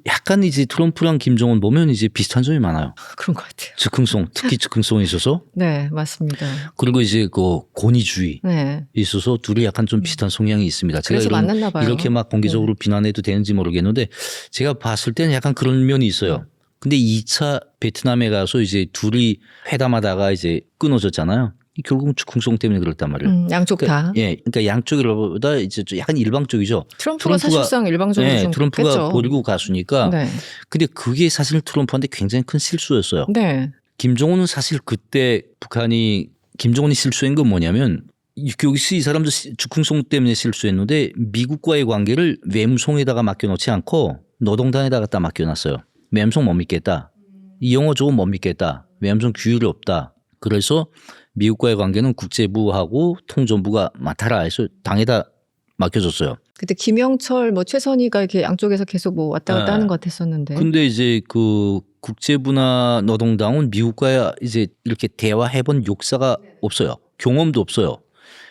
약간 이제 트럼프랑 김정은 보면 이제 비슷한 점이 많아요. 그런 것 같아요. 즉흥성, 특히 즉흥성이 있어서. 네, 맞습니다. 그리고 이제 그 권위주의 네. 있어서 둘이 약간 좀 비슷한 성향이 있습니다. 제가 그래서 만났나 봐요. 이렇게 막 공개적으로 비난해도 되는지 모르겠는데 제가 봤을 때는 약간 그런 면이 있어요. 근데 2차 베트남에 가서 이제 둘이 회담하다가 이제 끊어졌잖아요. 결국 즉흥성 때문에 그렇단 말이에요. 양쪽 다. 그러니까 양쪽보다 이제 약간 일방적이죠. 트럼프가 사실상 일방적으로 좀 트럼프가 했죠. 버리고 갔으니까. 네. 근데 그게 사실 트럼프한테 굉장히 큰 실수였어요. 네. 김정은은 사실 그때 북한이 김정은이 실수한 건 뭐냐면 여기서 이 사람도 즉흥성 때문에 실수했는데 미국과의 관계를 외무성에다가 맡겨놓지 않고 노동당에다 갖다 맡겨놨어요. 외무성 못 믿겠다. 이 영어 조금 못 믿겠다. 외무성 규율이 없다. 그래서 미국과의 관계는 국제부하고 통전부가 맡아라 해서 당에다 맡겨줬어요. 그때 김영철 뭐 최선희가 이렇게 양쪽에서 계속 뭐 왔다 갔다 하는 것 같았었는데. 근데 이제 그 국제부나 노동당은 미국과 이제 이렇게 대화해본 역사가 없어요. 경험도 없어요.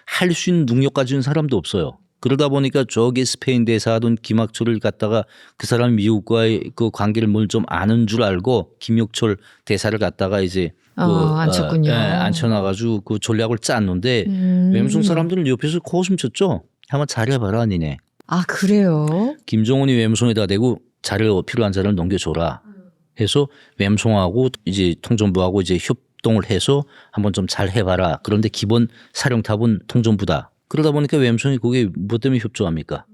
할 수 있는 능력 가진 사람도 없어요. 그러다 보니까 저기 스페인 대사하던 김학철을 갖다가 그 사람이 미국과의 그 관계를 뭘 좀 아는 줄 알고 김혁철 대사를 갖다가 이제 앉혔군요. 앉혀놔가지고 그 전략을 짰는데 외무성 사람들은 옆에서 코웃음 쳤죠. 한번 잘해봐라 니네. 아 그래요? 김정은이 외무성에다 대고 필요한 자료를 넘겨줘라 해서 외무성하고 이제 통전부하고 이제 협동을 해서 한번 좀 잘 해봐라. 그런데 기본 사령탑은 통전부다. 그러다 보니까 외무성이 그게 뭐 때문에 협조합니까?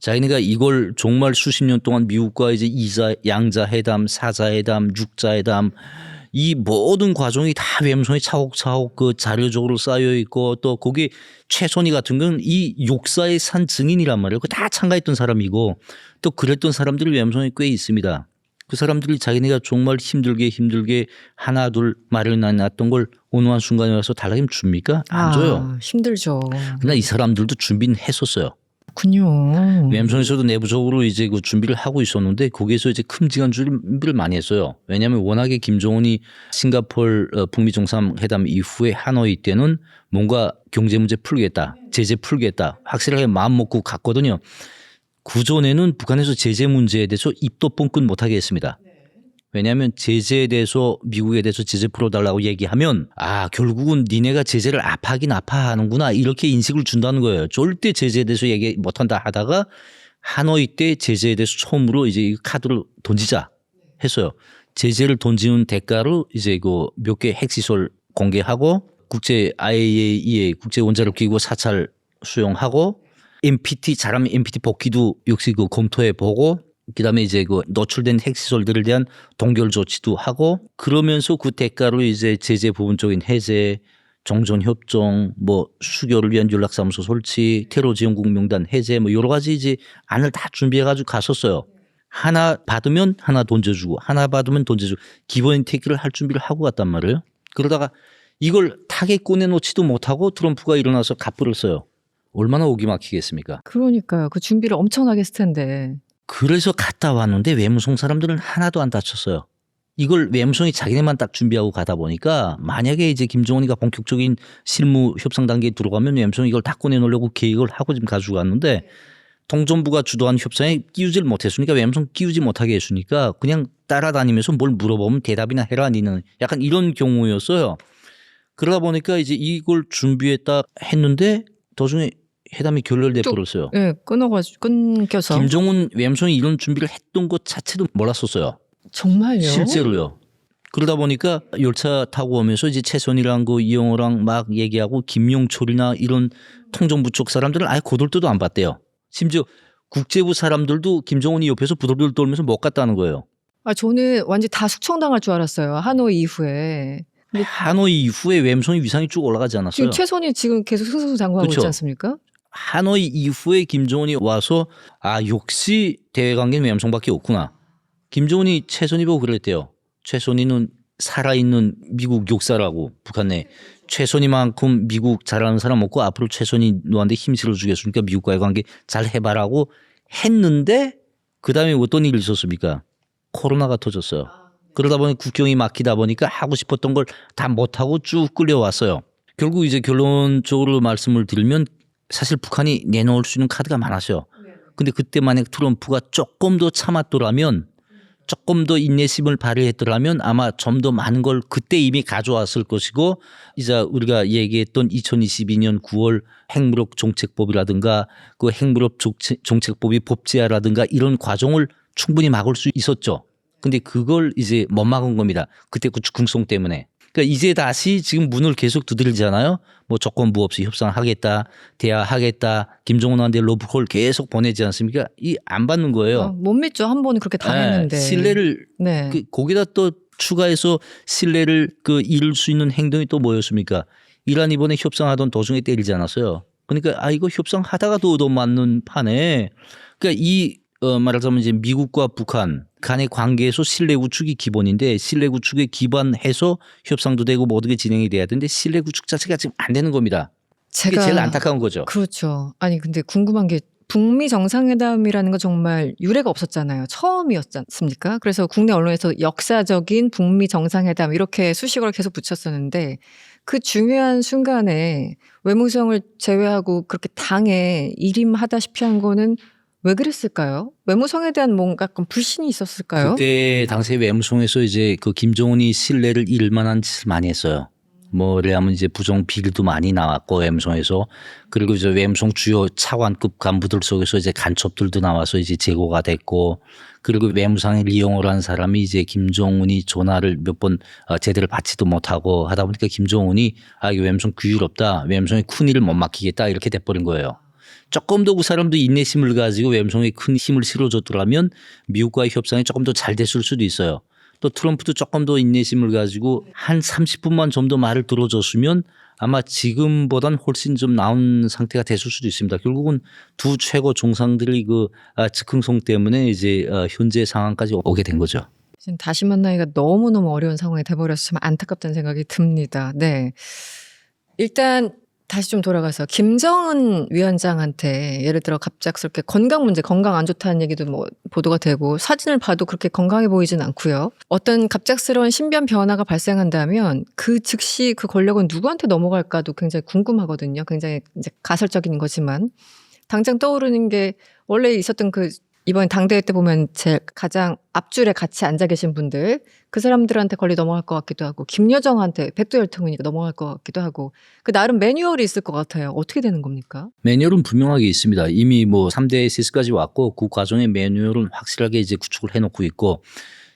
자기네가 이걸 정말 수십 년 동안 미국과 이제 양자 회담, 사자 회담, 육자 회담 이 모든 과정이 다 외무성에 차곡차곡 그 자료적으로 쌓여 있고 또 거기 최선희 같은 건 이 역사의 산 증인이란 말이에요. 그 다 참가했던 사람이고 또 그랬던 사람들이 외무성에 꽤 있습니다. 그 사람들이 자기네가 정말 힘들게 하나 둘 마련해놨던 걸 어느 한 순간에 와서 달라기면 줍니까? 안 줘요. 힘들죠. 그러나 이 사람들도 준비는 했었어요. 그렇군요. 외무성에서도 내부적으로 이제 그 준비를 하고 있었는데 거기에서 이제 큼직한 준비를 많이 했어요. 왜냐하면 워낙에 김정은이 싱가포르 북미 정상회담 이후에 하노이 때는 뭔가 경제 문제 풀겠다, 제재 풀겠다, 확실하게 마음 먹고 갔거든요. 그 전에는 북한에서 제재 문제에 대해서 입도 뻥끗 못하게 했습니다. 왜냐하면 제재에 대해서 미국에 대해서 제재 풀어달라고 얘기하면 결국은 니네가 제재를 아파하긴 아파하는구나 이렇게 인식을 준다는 거예요. 절대 제재에 대해서 얘기 못한다 하다가 하노이 때 제재에 대해서 처음으로 이제 이 카드를 던지자 했어요. 제재를 던지는 대가로 이제 그 몇 개 핵시설 공개하고 국제 IAEA 국제 원자력 기구 사찰 수용하고 NPT 잘하면 NPT 복귀도 역시 그 검토해 보고 그다음에 이제 그 노출된 핵시설들에 대한 동결 조치도 하고 그러면서 그 대가로 이제 제재 부분적인 해제, 정전 협정, 뭐 수교를 위한 연락사무소 설치, 테러 지원국 명단 해제 뭐 여러 가지 이제 안을 다 준비해 가지고 갔었어요. 하나 받으면 하나 던져주고 하나 받으면 던져주고 기본 테이크를 할 준비를 하고 갔단 말이에요. 그러다가 이걸 타겟 꺼내놓지도 못하고 트럼프가 일어나서 갑부를 써요. 얼마나 오기 막히겠습니까? 그러니까요. 그 준비를 엄청나게 했을 텐데. 그래서 갔다 왔는데 외무성 사람들은 하나도 안 다쳤어요. 이걸 외무성이 자기네만 딱 준비하고 가다 보니까 만약에 이제 김정은이가 본격적인 실무 협상 단계에 들어가면 외무성이 이걸 다 꺼내놓으려고 계획을 하고 지금 가지고 갔는데 통전부가 주도한 협상에 끼우질 못했으니까 외무성 끼우지 못하게 했으니까 그냥 따라다니면서 뭘 물어보면 대답이나 해라 니는 약간 이런 경우였어요. 그러다 보니까 이제 이걸 준비했다 했는데 도중에 회담이 결렬돼 버렸어요. 네, 끊겨서. 김정은 외무성이 이런 준비를 했던 것 자체도 몰랐었어요. 정말요? 실제로요. 그러다 보니까 열차 타고 오면서 이제 최선이랑 그 이영호랑 막 얘기하고 김용철이나 이런 통정부 쪽 사람들은 아예 고들떠도 안 봤대요. 심지어 국제부 사람들도 김정은이 옆에서 부들부들 떨면서 못 갔다는 거예요. 저는 완전 다 숙청당할 줄 알았어요. 하노이 이후에. 하노이 이후에 외무성이 위상이 쭉 올라가지 않았어요. 지금 최선이 지금 계속 승승장구하고 그렇죠. 있지 않습니까? 하노이 이후에 김정은이 와서 역시 대외관계는 외무성밖에 없구나. 김정은이 최선희 보고 그랬대요. 최선희는 살아있는 미국 역사라고 북한 내 최선희만큼 미국 잘하는 사람 없고 앞으로 최선희 너한테 힘 실어주겠으니까 미국과의 관계 잘 해봐라고 했는데 그다음에 어떤 일이 있었습니까? 코로나가 터졌어요. 그러다 보니 국경이 막히다 보니까 하고 싶었던 걸 다 못하고 쭉 끌려왔어요. 결국 이제 결론적으로 말씀을 드리면 사실 북한이 내놓을 수 있는 카드가 많았어요. 근데 그때 만약 트럼프가 조금 더 참았더라면 조금 더 인내심을 발휘했더라면 아마 좀 더 많은 걸 그때 이미 가져왔을 것이고 이제 우리가 얘기했던 2022년 9월 핵무력 정책법이라든가 그 핵무력 정책법이 법제화라든가 이런 과정을 충분히 막을 수 있었죠. 근데 그걸 이제 못 막은 겁니다. 그때 그 즉흥성 때문에. 그러니까 이제 다시 지금 문을 계속 두드리잖아요. 뭐 조건부 없이 협상하겠다, 대화하겠다, 김정은한테 러브콜 계속 보내지 않습니까? 이 안 받는 거예요. 못 믿죠. 한 번은 그렇게 당했는데. 신뢰를 네. 거기다 또 추가해서 신뢰를 잃을 수 있는 행동이 또 뭐였습니까? 이란 이번에 협상하던 도중에 때리지 않았어요. 그러니까 이거 협상하다가도 얻어맞는 판에 그러니까 말하자면 이제 미국과 북한 간의 관계에서 신뢰 구축이 기본인데 신뢰 구축에 기반해서 협상도 되고 모든 게 진행이 돼야 되는데 신뢰 구축 자체가 지금 안 되는 겁니다. 이게 제일 안타까운 거죠. 그렇죠. 아니 근데 궁금한 게 북미 정상회담이라는 건 정말 유례가 없었잖아요. 처음이었지 않습니까? 그래서 국내 언론에서 역사적인 북미 정상회담 이렇게 수식어를 계속 붙였었는데 그 중요한 순간에 외무성을 제외하고 그렇게 당에 일임하다시피 한 거는 왜 그랬을까요? 외무성에 대한 뭔가 약간 불신이 있었을까요? 그때 당시에 외무성에서 이제 그 김정은이 신뢰를 잃을 만한 짓을 많이 했어요. 뭐냐면 이제 부정 비리도 많이 나왔고 외무성에서 그리고 이제 외무성 주요 차관급 간부들 속에서 이제 간첩들도 나와서 이제 제거가 됐고 그리고 외무상에 이용을 한 사람이 이제 김정은이 전화를 몇 번 제대로 받지도 못하고 하다 보니까 김정은이 이거 외무성 규율없다, 외무성에 큰 일을 못 맡기겠다 이렇게 돼버린 거예요. 조금 더 그 사람도 인내심을 가지고 외무성에 큰 힘을 실어줬더라면 미국과의 협상이 조금 더 잘 됐을 수도 있어요. 또 트럼프도 조금 더 인내심을 가지고 한 30분만 좀 더 말을 들어줬으면 아마 지금보단 훨씬 좀 나은 상태가 됐을 수도 있습니다. 결국은 두 최고 정상들이 즉흥성 때문에 이제 현재 상황까지 오게 된 거죠. 지금 다시 만나기가 너무너무 어려운 상황이 돼버렸으면 안타깝다는 생각이 듭니다. 네. 일단 다시 좀 돌아가서 김정은 위원장한테 예를 들어 갑작스럽게 건강 문제, 건강 안 좋다는 얘기도 뭐 보도가 되고 사진을 봐도 그렇게 건강해 보이진 않고요. 어떤 갑작스러운 신변 변화가 발생한다면 그 즉시 그 권력은 누구한테 넘어갈까도 굉장히 궁금하거든요. 굉장히 이제 가설적인 거지만 당장 떠오르는 게 원래 있었던 그 이번 당대회 때 보면 제 가장 앞줄에 같이 앉아 계신 분들 그 사람들한테 권리 넘어갈 것 같기도 하고 김여정한테 백두혈통이니까 넘어갈 것 같기도 하고 그 나름 매뉴얼이 있을 것 같아요. 어떻게 되는 겁니까? 매뉴얼은 분명하게 있습니다. 이미 뭐 3대 SS까지 왔고 그 과정의 매뉴얼은 확실하게 이제 구축을 해놓고 있고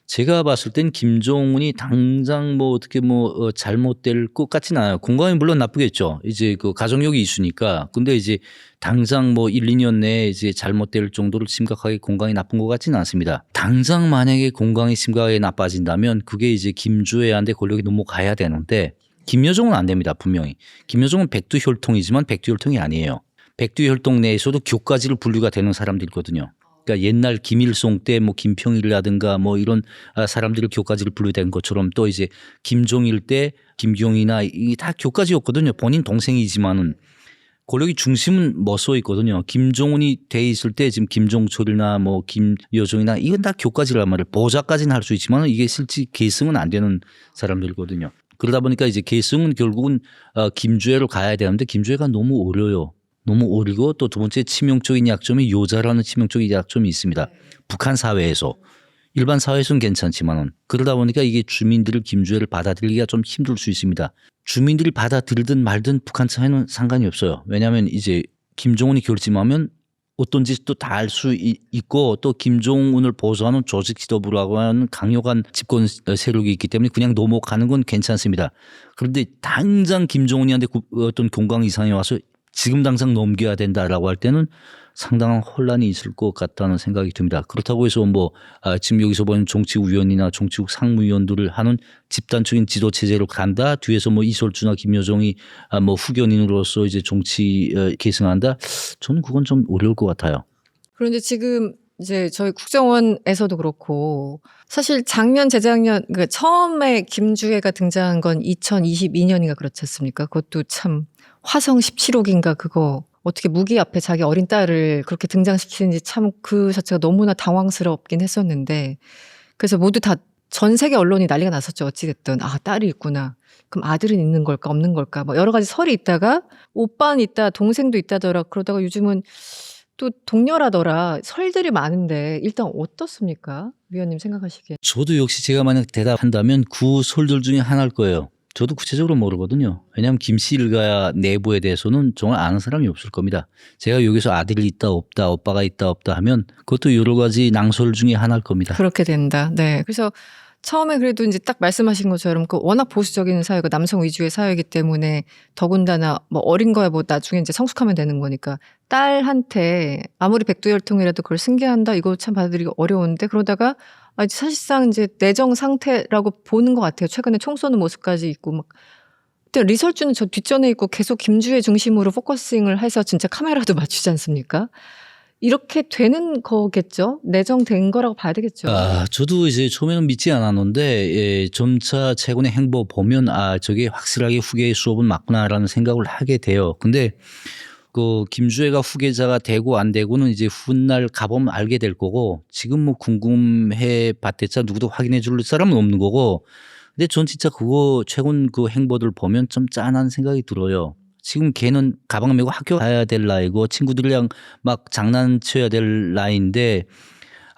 제가 봤을 땐 김종은이 당장 뭐 어떻게 뭐 잘못될 것 같지는 않아요. 건강이 물론 나쁘겠죠. 이제 그 가정력이 있으니까. 근데 이제 당장 뭐 1, 2년 내에 이제 잘못될 정도로 심각하게 건강이 나쁜 것 같지는 않습니다. 당장 만약에 건강이 심각하게 나빠진다면 그게 이제 김주애한테 권력이 넘어가야 되는데 김여정은 안 됩니다. 분명히. 김여정은 백두혈통이지만 백두혈통이 아니에요. 백두혈통 내에서도 교과지로 분류가 되는 사람들이거든요. 그러니까 옛날 김일성 때 뭐 김평일이라든가 뭐 이런 사람들을 교과지를 분류된 것처럼 또 이제 김종일 때 김경이나 이게 다 교과지였거든요. 본인 동생이지만은 권력의 중심은 뭐 있거든요. 김종훈이 돼 있을 때 지금 김종철이나 뭐 김여정이나 이건 다 교과지란 말이에요. 보좌까지는 할 수 있지만 이게 실제 계승은 안 되는 사람들이거든요. 그러다 보니까 이제 계승은 결국은 김주애로 가야 되는데 김주애가 너무 어려요. 너무 어리고 또 두 번째 치명적인 약점이 요자라는 치명적인 약점이 있습니다. 북한 사회에서. 일반 사회에서는 괜찮지만은 그러다 보니까 이게 주민들을 김주애를 받아들이기가 좀 힘들 수 있습니다. 주민들이 받아들이든 말든 북한 사회는 상관이 없어요. 왜냐하면 이제 김정은이 결심하면 어떤 짓도 다 할 수 있고 또 김정은을 보수하는 조직 지도부라고 하는 강력한 집권 세력이 있기 때문에 그냥 넘어가는 건 괜찮습니다. 그런데 당장 김정은이한테 어떤 건강 이상이 와서 지금 당장 넘겨야 된다라고 할 때는 상당한 혼란이 있을 것 같다는 생각이 듭니다. 그렇다고 해서 뭐 지금 여기서 보는 정치위원이나 정치국 상무위원들을 하는 집단적인 지도 체제로 간다. 뒤에서 뭐 이솔주나 김여정이 뭐 후견인으로서 이제 정치 계승한다. 저는 그건 좀 어려울 것 같아요. 그런데 지금 이제 저희 국정원에서도 그렇고 사실 작년 재작년 그러니까 처음에 김주애가 등장한 건 2022년인가 그렇지 않습니까? 그것도 참 화성 17호기인가 그거 어떻게 무기 앞에 자기 어린 딸을 그렇게 등장시키는지 참 그 자체가 너무나 당황스럽긴 했었는데 그래서 모두 다 전 세계 언론이 난리가 났었죠. 어찌됐든 아 딸이 있구나. 그럼 아들은 있는 걸까 없는 걸까 뭐 여러 가지 설이 있다가 오빠는 있다 동생도 있다더라 그러다가 요즘은 또 동렬하더라. 설들이 많은데 일단 어떻습니까? 위원님 생각하시기에. 저도 역시 제가 만약 대답한다면 그 설들 중에 하나일 거예요. 저도 구체적으로 모르거든요. 왜냐하면 김씨 일가 내부에 대해서는 정말 아는 사람이 없을 겁니다. 제가 여기서 아들이 있다 없다 오빠가 있다 없다 하면 그것도 여러 가지 낭설 중에 하나일 겁니다. 그렇게 된다. 네. 그래서 처음에 그래도 이제 딱 말씀하신 것처럼 그 워낙 보수적인 사회고 남성 위주의 사회이기 때문에 더군다나 뭐 어린 거야 뭐 나중에 이제 성숙하면 되는 거니까 딸한테 아무리 백두혈통이라도 그걸 승계한다 이거 참 받아들이기 어려운데 그러다가 사실상 이제 내정 상태라고 보는 것 같아요. 최근에 총 쏘는 모습까지 있고 막. 근데 리설주는 저 뒷전에 있고 계속 김주애 중심으로 포커싱을 해서 진짜 카메라도 맞추지 않습니까? 이렇게 되는 거겠죠? 내정된 거라고 봐야 되겠죠? 저도 이제 처음에는 믿지 않았는데 점차 최근의 행보 보면 저게 확실하게 후계의 수업은 맞구나라는 생각을 하게 돼요. 근데 그 김주애가 후계자가 되고 안 되고는 이제 훗날 가보면 알게 될 거고 지금 뭐 궁금해 봤댔자 누구도 확인해 줄 사람은 없는 거고 근데 전 진짜 그거 최근 그 행보들 보면 좀 짠한 생각이 들어요. 지금 걔는 가방 메고 학교 가야 될 나이고 친구들이랑 막 장난쳐야 될 나이인데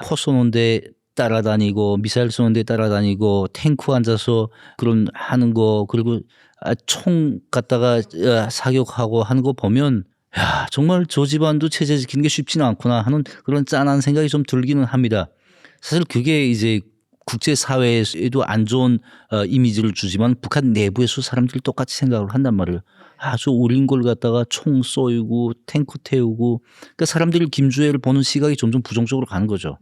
포 쏘는데 따라다니고 미사일 쏘는데 따라다니고 탱크 앉아서 그런 하는 거 그리고 총 갖다가 사격하고 하는 거 보면 야 정말 저 집안도 체제 지키는 게 쉽지는 않구나 하는 그런 짠한 생각이 좀 들기는 합니다. 사실 그게 이제 국제사회에도 안 좋은 이미지를 주지만 북한 내부에서 사람들이 똑같이 생각을 한단 말이에요. 아주 어린 걸 갖다가 총 쏘이고 탱크 태우고 그러니까 사람들이 김주애를 보는 시각이 점점 부정적으로 가는 거죠.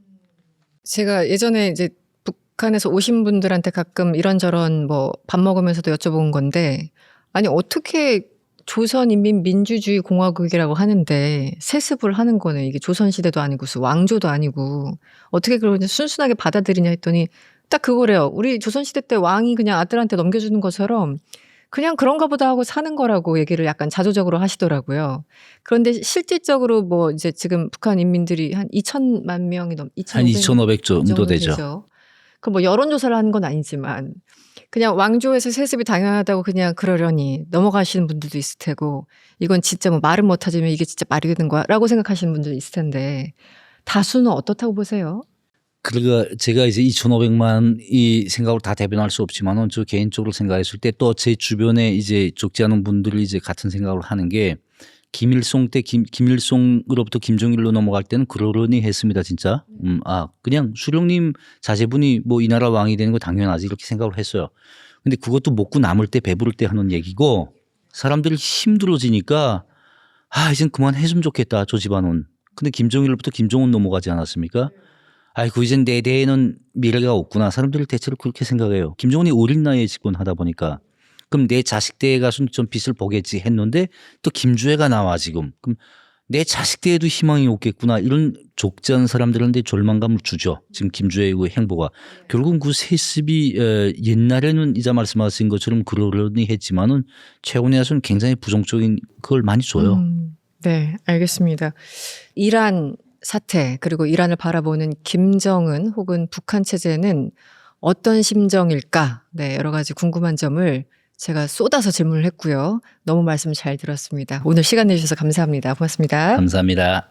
제가 예전에 이제 북한에서 오신 분들한테 가끔 이런저런 뭐 밥 먹으면서도 여쭤본 건데 아니 어떻게 조선인민민주주의공화국이라고 하는데 세습을 하는 거네. 이게 조선시대도 아니고 왕조도 아니고 어떻게 그걸 순순하게 받아들이냐 했더니 딱 그거래요. 우리 조선시대 때 왕이 그냥 아들한테 넘겨주는 것처럼 그냥 그런가 보다 하고 사는 거라고 얘기를 약간 자조적으로 하시더라고요. 그런데 실질적으로 뭐 이제 지금 북한 인민들이 한 2천만 명이 한 2,500 2,500 정도 되죠. 그 뭐 여론조사를 하는 건 아니지만 그냥 왕조에서 세습이 당연하다고 그냥 그러려니 넘어가시는 분들도 있을 테고 이건 진짜 뭐 말은 못하지만 이게 진짜 말이 되는 거야 라고 생각하시는 분들도 있을 텐데 다수는 어떻다고 보세요? 그러니까 제가 이제 2,500만 이 생각을 다 대변할 수 없지만은 저 개인적으로 생각했을 때 또 제 주변에 이제 적지 않은 분들이 이제 같은 생각을 하는 게 김일성 때 김일성으로부터 김정일로 넘어갈 때는 그러려니 했습니다, 진짜. 그냥 수령님 자제분이 뭐 이 나라 왕이 되는 거 당연하지 이렇게 생각을 했어요. 근데 그것도 먹고 남을 때 배부를 때 하는 얘기고 사람들이 힘들어지니까 이젠 그만했으면 좋겠다, 저 집안은. 근데 김정일로부터 김정은 넘어가지 않았습니까? 아이고 이젠 내 대에는 미래가 없구나. 사람들이 대체로 그렇게 생각해요. 김정은이 어린 나이에 집권하다 보니까. 그럼 내 자식 때에 가서는 좀 빛을 보겠지 했는데 또 김주애가 나와 지금. 그럼 내 자식 때에도 희망이 없겠구나. 이런 좁지 않은 사람들한테 절망감을 주죠. 지금 김주애의 그 행보가. 결국은 그 세습이 옛날에는 이자 말씀하신 것처럼 그러려니 했지만은 최근에 와서는 굉장히 부정적인 그걸 많이 줘요. 네, 알겠습니다. 이란 사태 그리고 이란을 바라보는 김정은 혹은 북한 체제는 어떤 심정일까? 네, 여러 가지 궁금한 점을 제가 쏟아서 질문을 했고요. 너무 말씀 잘 들었습니다. 오늘 시간 내주셔서 감사합니다. 고맙습니다. 감사합니다.